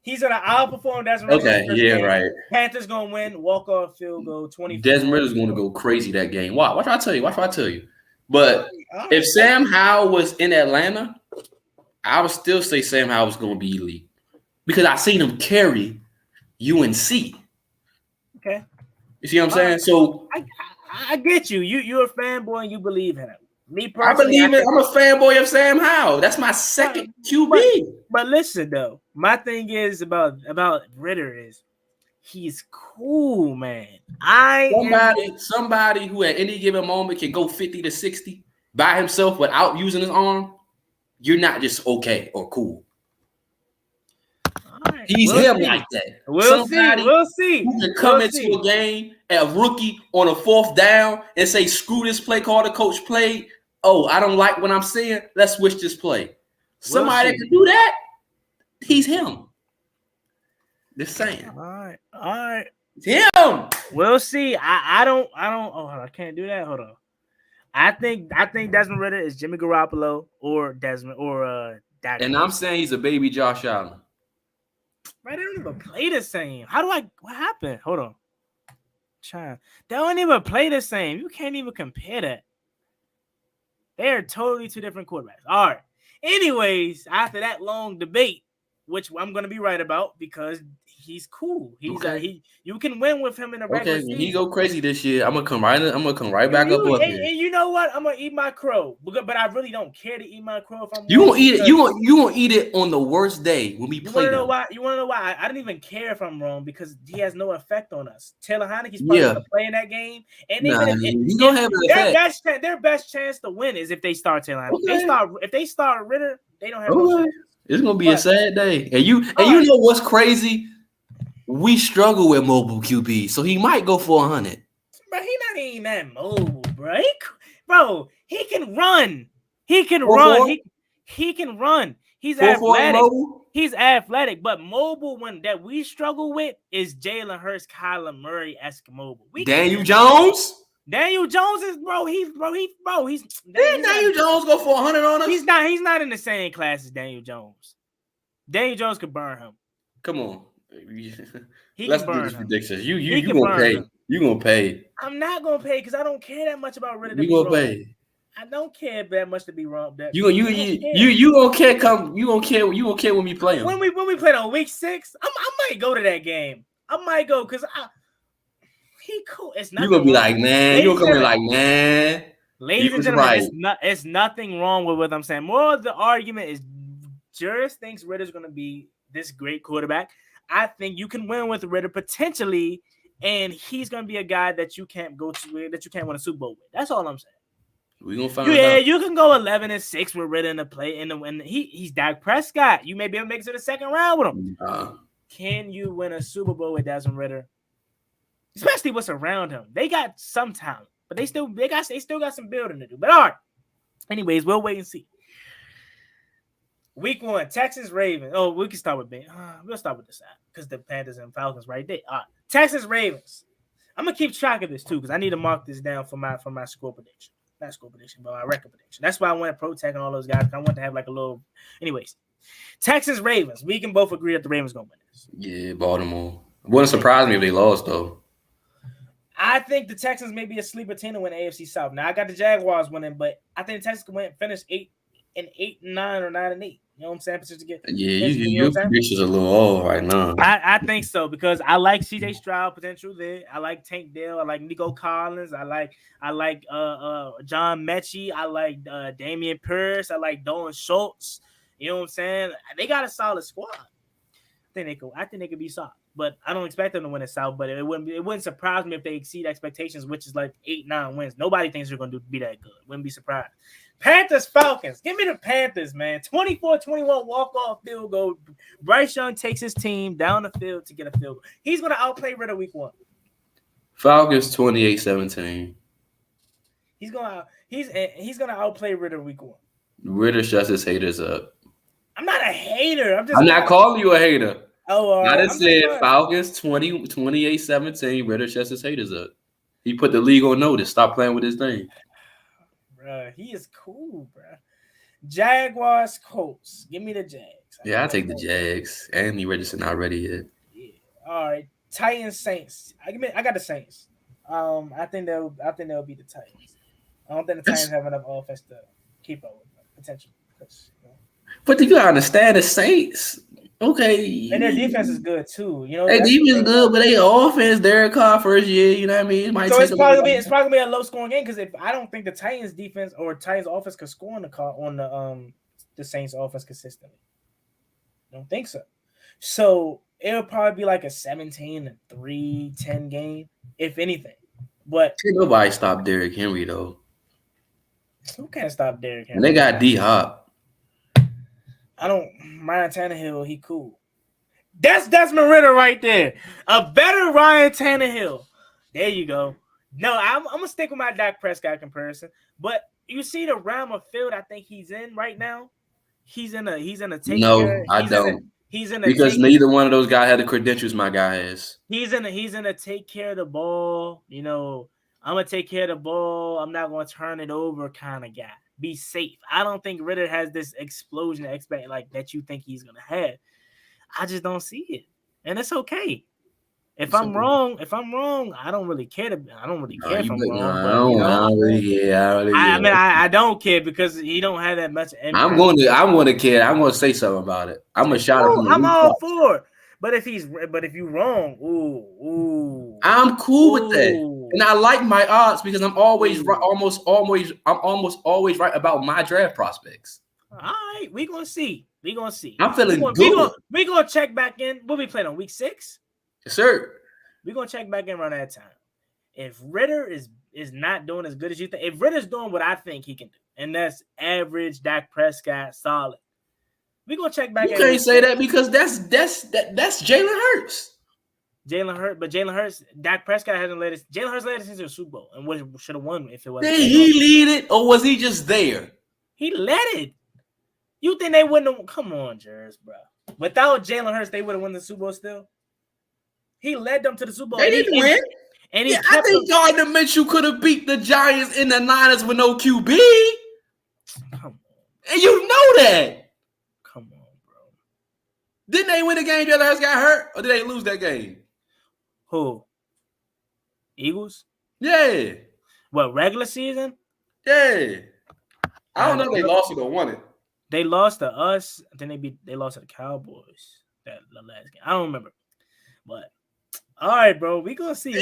He's going to outperform Desmond Ridder. Okay, yeah, game. Right. Panthers going to win. Walk-off field goal 20. Desmond Ridder's going to go crazy that game. Watch what I tell you. But if Sam Howell was in Atlanta, I would still say Sam Howell was going to be elite because I seen him carry UNC. Okay. You see what I'm saying? So I get you. You're a fanboy and you believe in him. Me personally, I'm a fanboy of Sam Howell. That's my second QB. But listen though, my thing is about Ridder is he's cool, man. Somebody who at any given moment can go 50 to 60 by himself without using his arm. You're not just okay or cool. Right. He's him like that. We'll see. Who can come into a game, a rookie on a fourth down, and say, "Screw this play call the coach played. Oh, I don't like what I'm seeing. Let's switch this play." Somebody that can do that. He's him. Just saying. All right. It's him. We'll see. I don't. Oh, I can't do that. Hold on. I think Desmond Ridder is Jimmy Garoppolo or Desmond or Dak. And I'm saying he's a baby Josh Allen. Right, they don't even play the same. What happened? Hold on. They don't even play the same. You can't even compare that. They are totally two different quarterbacks. All right. Anyways, after that long debate, which I'm going to be right about because he's cool. You can win with him in a regular season. He go crazy this year. I'm gonna come right back up with him. And you know what? I'm gonna eat my crow, but I really don't care to eat my crow if I'm. You gonna eat it? You gonna eat it on the worst day when we play. You wanna know why? I didn't even care if I'm wrong because he has no effect on us. Taylor Heineke's probably gonna play in that game, and he's gonna have an effect. Their best chance to win is if they start Taylor Heineke. If they start Ridder, they don't have no chance. It's gonna be a sad day, and you know what's crazy? We struggle with mobile QB, so he might go for 100. Bro, he not even that mobile, bro. He can run. He can run. He can run. He's athletic. He's athletic, but mobile one that we struggle with is Jalen Hurts, Kyler Murray-esque mobile. Daniel Jones? Daniel Jones is Did Daniel Jones go for 100 on us? He's not in the same class as Daniel Jones. Daniel Jones could burn him. Come on. Let's do this predictions. You gonna pay. You gonna pay. I'm not gonna pay because I don't care that much about Ridder. You gonna pay. I don't care that much to be wrong. You gonna care? You gonna care when we play him? When we play on week 6, I might go to that game. I might go because He cool. It's You nothing gonna be wrong. like, man. You Ladies gonna and come in gentlemen, like, man. ladies You and was gentlemen, right. it's nothing wrong with what I'm saying. More of the argument is Juris thinks Ritter's gonna be this great quarterback. I think you can win with Ritter potentially, and he's gonna be a guy that you can't go to, that you can't win a Super Bowl with. That's all I'm saying. We gonna find out. You can go 11-6 with Ritter in the play, and he's Dak Prescott. You may be able to make it to the second round with him. Can you win a Super Bowl with Desmond Ritter? Especially what's around him. They got some talent, but they still got some building to do. But all right. Anyways, we'll wait and see. Week 1, Texans Ravens. Oh, we can start with Ben. We'll start with this side because the Panthers and Falcons right there. All right. Texans Ravens. I'm gonna keep track of this too because I need to mark this down for my score prediction. Not score prediction, but my record prediction. That's why I want to protect all those guys. I want to have like a little. Anyways, Texans Ravens. We can both agree that the Ravens gonna win this. Yeah, Baltimore. Wouldn't surprise me if they lost though. I think the Texans may be a sleeper team to win AFC South. Now I got the Jaguars winning, but I think the Texans can finish 8-9 or 9-8. You know what I'm saying? Your predictions are a little off right now. I think so because I like CJ Stroud potential there. I like Tank Dell. I like Nico Collins. I like John Mechie. I like Damian Pierce. I like Dolan Schultz. You know what I'm saying? They got a solid squad. I think they could be solid. But I don't expect them to win the South. But it wouldn't surprise me if they exceed expectations, which is like 8-9 wins. Nobody thinks they're going to be that good. Wouldn't be surprised. Panthers Falcons. Give me the Panthers, man. 24-21 walk-off field goal. Bryce Young takes his team down the field to get a field goal. He's going to outplay Ritter week 1. Falcons 28-17. He's gonna outplay Ritter week 1. Ritter shuts his haters up. I'm not a hater. I'm not calling you a hater. Oh, I just said Falcons 28-17. Ritter shuts his haters up. He put the league on notice. Stop playing with his thing. Bruh, he is cool, bruh. Jaguars, Colts. Give me the Jags. Yeah, I take the Jags. Anthony Richardson not ready yet. Yeah. All right. Titans, Saints. I got the Saints. I think they'll beat the Titans. I don't think the Titans have enough offense to keep up with them, potentially. But you gotta understand the Saints. Okay. And their defense is good too. You know, their defense is good, but their offense, Derek Carr first year, you know what I mean? It's probably gonna be a low scoring game because if I don't think the Titans defense or Titans offense could score on the Saints offense consistently. I don't think so. So it'll probably be like a 17-3, 10 game, if anything. But nobody stopped Derrick Henry though. Who can't stop Derrick Henry? And they got D-Hop. Ryan Tannehill, he cool. That's Desmond Ritter right there. A better Ryan Tannehill. There you go. No, I'm gonna stick with my Dak Prescott comparison. But you see the realm of field I think he's in right now. He's in a take care. I don't. Because neither one of those guys had the credentials my guy has. He's in a take care of the ball. You know, I'm gonna take care of the ball. I'm not gonna turn it over kind of guy. Be safe. I don't think Ritter has this explosion expect like that you think he's gonna have. I just don't see it, and it's okay. If I'm wrong, I don't really care. I don't really care if I'm wrong. I don't care because he don't have that much impact. I'm going to care. I'm going to say something about it. I'm going to shout him. I'm all for it. But if you're wrong, ooh. I'm cool with that. And I like my odds because I'm always right, almost always right about my draft prospects. All right, we're gonna see. I'm feeling good. We're gonna check back in. We'll be playing on week 6. Yes, sir. We're gonna check back in around that time. If Ritter is not doing as good as you think, if Ritter's doing what I think he can do, and that's average Dak Prescott solid, we're gonna check back in. You can't say that because that's Jalen Hurts. But Jalen Hurts, Dak Prescott hasn't led us. Jalen Hurts led us into the Super Bowl and should have won if it wasn't. Did he lead it or was he just there? He led it. You think they wouldn't have? Come on, Jers, bro. Without Jalen Hurts, they would have won the Super Bowl still. He led them to the Super Bowl. They didn't win. I think Gardner Minshew could have beat the Giants and the Niners with no QB. Come on. And you know that. Come on, bro. Didn't they win the game? Jalen Hurts got hurt, or did they lose that game? Who? Eagles? Yeah. What, regular season? Yeah. I don't know if they lost it or won it. They lost to us. Then they lost to the Cowboys that the last game. I don't remember. But All right, bro. We gonna see.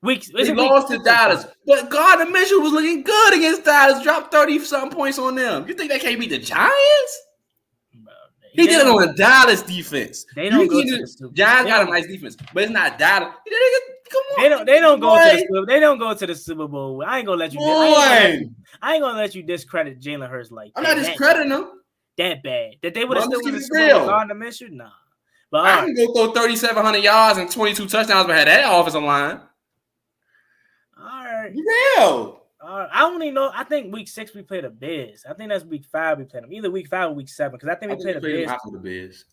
Weeks. They lost to Dallas, but Gardner Minshew was looking good against Dallas. Dropped 30-something points on them. You think they can't beat the Giants? Bro, He did it on the Dallas defense. They don't go to the Super Bowl. Giants got a nice defense, but it's not Dallas. Come on, they don't go to the Super Bowl. They don't go to the Super Bowl. I ain't gonna let you. I ain't gonna let you discredit Jalen Hurts like that. I'm not discrediting him. That bad that they would have still won the Super Bowl on the mission. Nah, but I can go throw 3,700 yards and 22 touchdowns, but had that offensive line. All right, Real. I don't even know. I think week 6 we played the Bears. I think that's week 5 we played them. Either week 5 or week 7 because I think we played the Bears after the Bears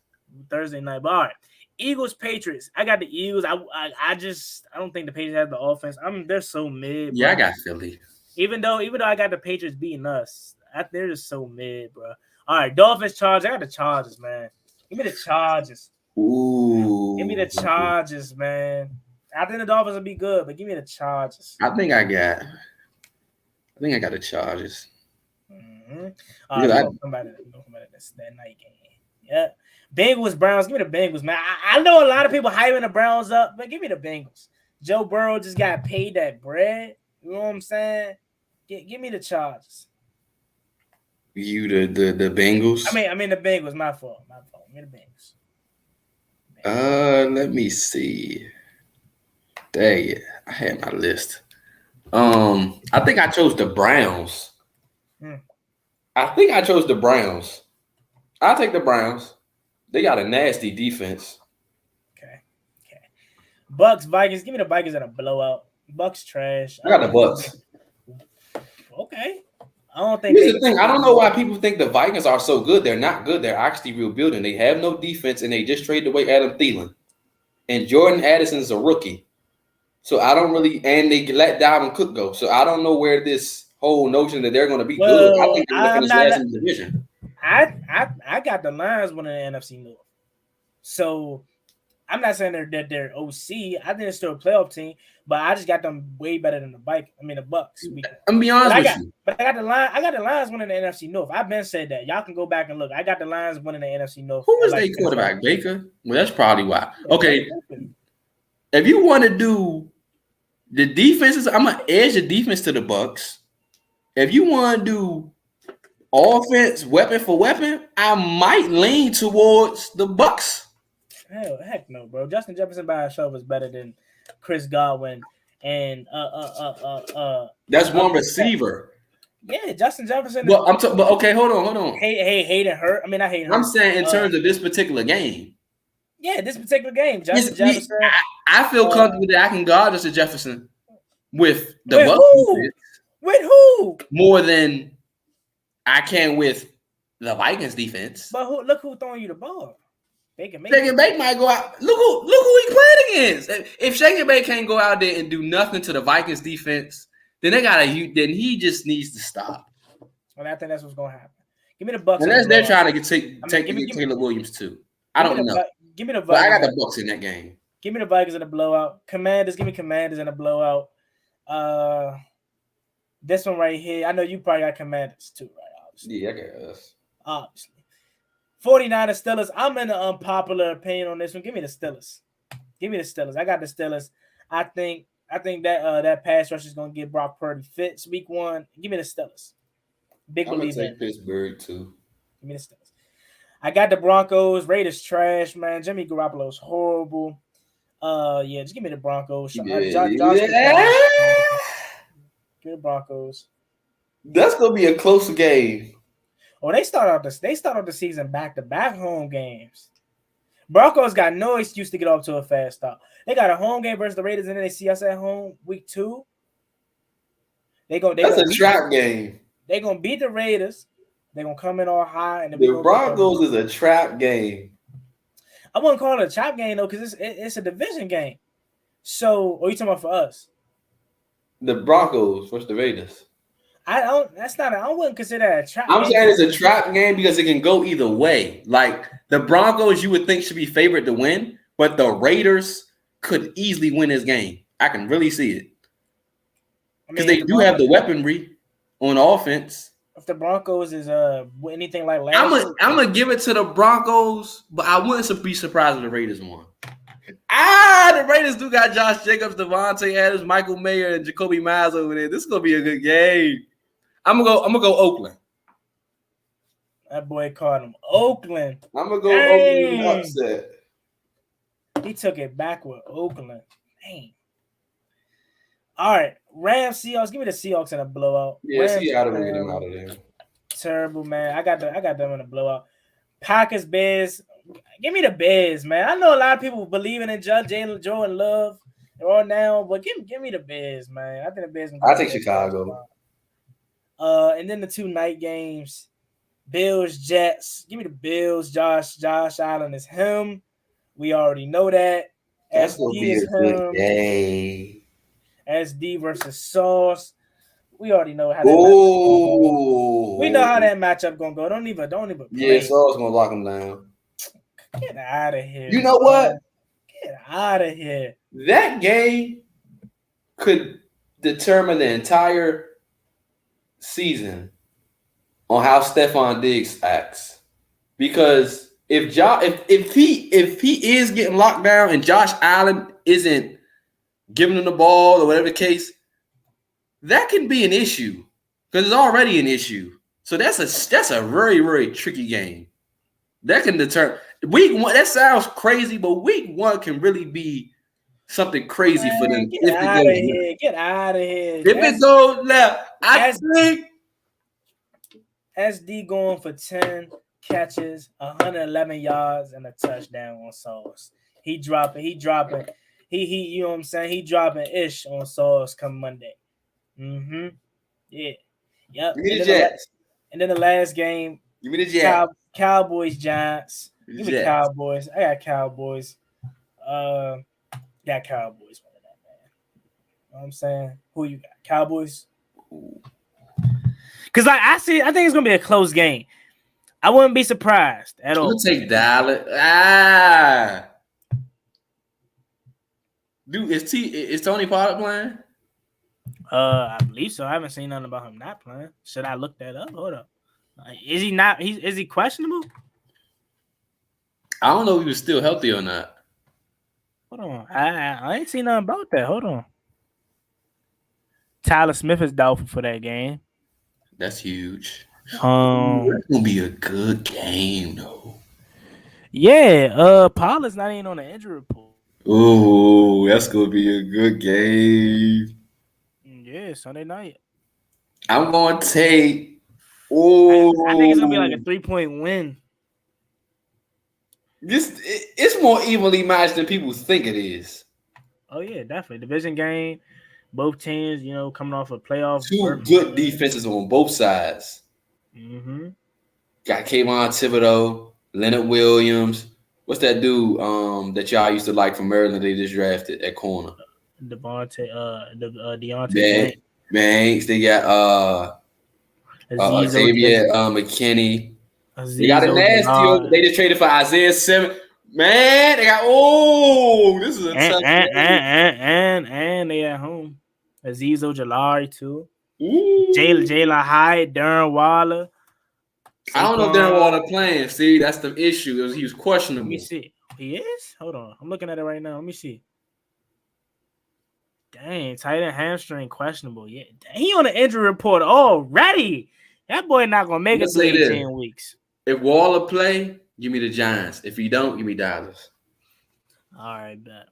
Thursday night. But all right, Eagles Patriots. I got the Eagles. I don't think the Patriots have the offense. They're so mid. Yeah, bro. I got Philly. Even though I got the Patriots beating us, they're just so mid, bro. All right, Dolphins Chargers. I got the Chargers, man. Give me the Chargers. Ooh. Give me the Chargers, man. I think the Dolphins will be good, but give me the Chargers. I think I got the Chargers. Mm-hmm. All right, we'll come back to that night game. Yeah. Bengals, Browns. Give me the Bengals, man. I know a lot of people hyping the Browns up, but give me the Bengals. Joe Burrow just got paid that bread. You know what I'm saying? Give me the Chargers. You the Bengals? I mean the Bengals. My fault. Give me the Bengals. Let me see. Dang it. I had my list. I think I chose the Browns. I think I chose the Browns. I'll take the Browns. They got a nasty defense. Okay. Bucks, Vikings. Give me the Vikings in a blowout. Bucks trash. I got the Bucks. Okay. I don't think. Here's the thing. I don't know why people think the Vikings are so good. They're not good. They're actually rebuilding. They have no defense, and they just traded away Adam Thielen. And Jordan Addison is a rookie. So I don't really, and they let Dalvin Cook go. So I don't know where this whole notion that they're going to be good. I think they're going to finish last in the division. I got the Lions winning the NFC North. So I'm not saying they're OC. I think they're still a playoff team, but I just got them way better than the Bucks. I'm gonna be honest with you. But I got the Lions winning the NFC North. I've been said that. Y'all can go back and look. I got the Lions winning the NFC North. Who was their quarterback? Baker? Well, that's probably why. Okay. If you want to do the defenses, I'm gonna edge the defense to the Bucks. If you want to do offense, weapon for weapon, I might lean towards the Bucks. Heck no, bro. Justin Jefferson by himself is better than Chris Godwin and That's one receiver. Yeah, Justin Jefferson. But okay, hold on. Hayden Hurt. I mean, I hate. I'm saying in terms of this particular game. Yeah, this particular game, Justin Jefferson. I feel comfortable that I can guard Justin Jefferson with the Bucks. With who? More than I can with the Vikings defense. But look who throwing you the ball. Shake and Bake might go out. Look who he playing against. If Shake and Bake can't go out there and do nothing to the Vikings defense, then he just needs to stop. Well, I think that's what's gonna happen. Give me the Bucks. Unless they're trying to take Taylor Williams too. I don't know. Give me the Vikings. But I got the Bucks in that game. Give me the Vikings in a blowout. Commanders. Give me Commanders in a blowout. This one right here. I know you probably got Commanders too, right? Obviously. Yeah, I guess. Obviously. 49ers, Steelers. I'm in an unpopular opinion on this one. Give me the Steelers. I got the Steelers. I think that pass rush is gonna get Brock Purdy fits week 1. Give me the Steelers. I'm gonna take Pittsburgh too. Give me the Steelers. I got the Broncos. Raiders trash, man. Jimmy Garoppolo's horrible. Yeah, just give me the Broncos. Give me the Broncos. That's gonna be a close game. Oh, they start off the season back-to-back home games. Broncos got no excuse to get off to a fast start. They got a home game versus the Raiders, and then they see us at home week 2. That's a trap game. They're gonna beat the Raiders. They're gonna come in all high, and the Broncos is a trap game. I wouldn't call it a trap game though, because it's a division game. So, are you talking about for us? The Broncos versus the Raiders. I wouldn't consider that a trap. I'm saying it's a trap game because it can go either way. Like the Broncos, you would think should be favored to win, but the Raiders could easily win this game. I can really see it because they do have the weaponry on offense. if the Broncos is anything like last I'm year. gonna give it to the Broncos, but I wouldn't be surprised if the Raiders won. The Raiders do got Josh Jacobs, Devontae Adams, Michael Mayer, and Jacoby Myers over there. This is gonna be a good game. I'm gonna go Oakland. That boy called him Oakland. I'm gonna go Oakland upset. He took it back with Oakland. Dang. All right, Rams Seahawks. Give me the Seahawks in a blowout. Yeah, Rams, Seattle will get them out of there. Terrible, man. I got them in a blowout. Packers Bears. Give me the Bears, man. I know a lot of people believing in Joe and Love right now, but give me the Bears, man. I think the Bears. I take Chicago. And then the two night games. Bills, Jets. Give me the Bills. Josh Allen is him. We already know that. That's gonna be a good game. SD versus Sauce. We already know how that matchup. We know how that matchup gonna go. Don't even. Play. Yeah, Sauce gonna lock him down. Get out of here. You know what? Get out of here. That game could determine the entire season on how Stephon Diggs acts. Because if he is getting locked down and Josh Allen isn't giving him the ball or whatever the case, that can be an issue. Because it's already an issue. So that's a very, very tricky game. That can determine week one. That sounds crazy, but week one can really be something crazy for them. Get out of here. Get out of here. If it goes left, I think SD going for 10 catches, 111 yards, and a touchdown on Sauce. He dropping. He you know what I'm saying? He dropping ish on Sauce come Monday. Mm-hmm. Yeah. Yep. Give me the Jets. And then the last game. Give me the Jets. Cowboys, Giants. Give me Jets. Cowboys. I got Cowboys. Got Cowboys winning that, man. You know what I'm saying? Who you got? Cowboys? Because I think it's gonna be a close game. I wouldn't be surprised at all. We'll take Dallas. Dude, is Tony Pollard playing? I believe so. I haven't seen nothing about him not playing. Should I look that up? Hold up. Is he not? Is he questionable? I don't know if he was still healthy or not. Hold on. I ain't seen nothing about that. Hold on. Tyler Smith is doubtful for that game. That's huge. That's gonna be a good game, though. Yeah. Pollard's not even on the injury report. Oh, that's gonna be a good game. Yeah, Sunday night. I'm gonna take. Oh, I think it's gonna be like a 3-point win. It's more evenly matched than people think it is. Oh yeah, definitely division game. Both teams, coming off a playoff. Two good defenses on both sides. Mm-hmm. Got Kayvon Thibodeau, Leonard Williams. What's that dude that y'all used to like from Maryland? They just drafted at corner. Deontay Banks. They got Xavier McKinney. They got a nasty. They just traded for Isaiah Simmons. Man, they got this is a tough and they at home. Azeez Ojulari too. Jaylen Hyde, Darren Waller. I don't know if Darren Waller playing. See, that's the issue. He was questionable. Let me see. He is? Hold on. I'm looking at it right now. Let me see. Dang, tight end hamstring questionable. Yeah, he on the injury report already. That boy not gonna make it to 18 weeks. If Waller play, give me the Giants. If he don't, give me Dallas. All right, bet.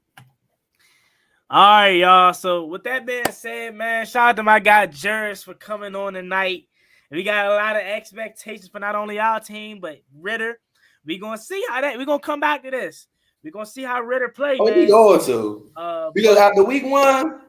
All right, y'all. So with that being said, man, shout out to my guy Juris for coming on tonight. We got a lot of expectations for not only our team but Ritter. We gonna see how that. We gonna come back to this. We gonna see how Ritter play. Oh, we going to. Because after week one,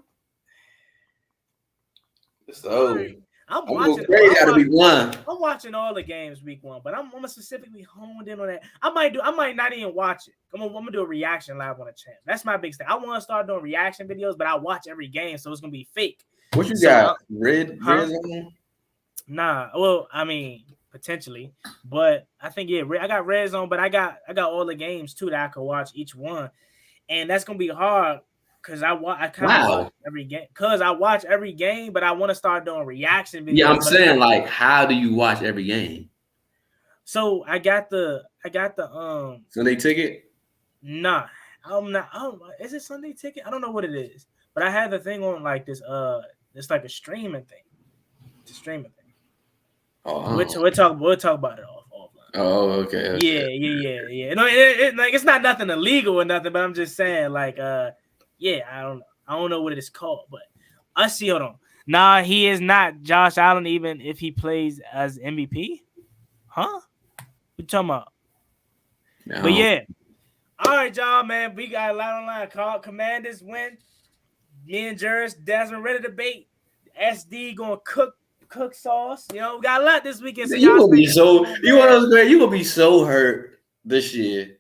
it's over. I'm watching all the games week one, but I'm gonna specifically honed in on that. I might not even watch it. I'm gonna do a reaction live on the channel. That's my big thing. I want to start doing reaction videos, but I watch every game, so it's gonna be fake. What you got? Red zone? Nah. Well, I mean, potentially, but I think I got red zone, but I got all the games too that I could watch each one, and that's gonna be hard Because I kind of watch every game. Because I watch every game, but I want to start doing reaction videos. Yeah, I'm saying like, how do you watch every game? So I got the Sunday ticket? Nah, I'm not. Is it Sunday ticket? I don't know what it is, but I had the thing on like this. It's like a streaming thing. It's a streaming thing. Oh, we'll talk about it offline. Oh, okay. Yeah. No, like it's not nothing illegal or nothing, but I'm just saying, like, yeah, I don't know what it is called, but I see. Hold on. Nah, he is not Josh Allen, even if he plays as MVP. Huh? What you talking about? No. But yeah. All right, y'all, man. We got a lot online. Call Commanders win. Me and Juris, Desmond ready to debate. SD going to cook sauce. You know, we got a lot this weekend. So you gonna be so hurt this year.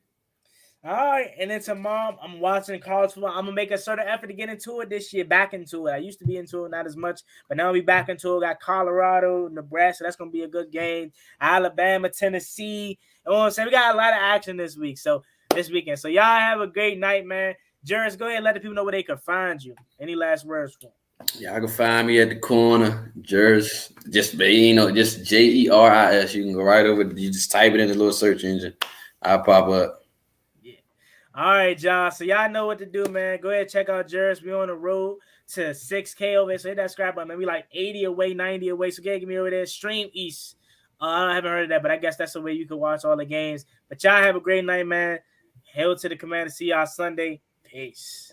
All right, and then tomorrow I'm watching college football. I'm gonna make a certain effort to get into it this year, back into it. I used to be into it, not as much, but now I'll be back into it. Got Colorado, Nebraska. That's gonna be a good game. Alabama, Tennessee. You know what I'm saying? We got a lot of action this weekend. So y'all have a great night, man. Juris, go ahead and let the people know where they can find you. Any last words for them? Y'all can find me at the corner, Juris. Just JERIS. You can go right over. You just type it in the little search engine. I'll pop up. All right, y'all. So y'all know what to do, man. Go ahead and check out Juris. We on the road to 6K over there. So hit that subscribe button, man. We like 80 away, 90 away. So get me over there. Stream East. I haven't heard of that, but I guess that's the way you can watch all the games. But y'all have a great night, man. Hail to the Commander. See y'all Sunday. Peace.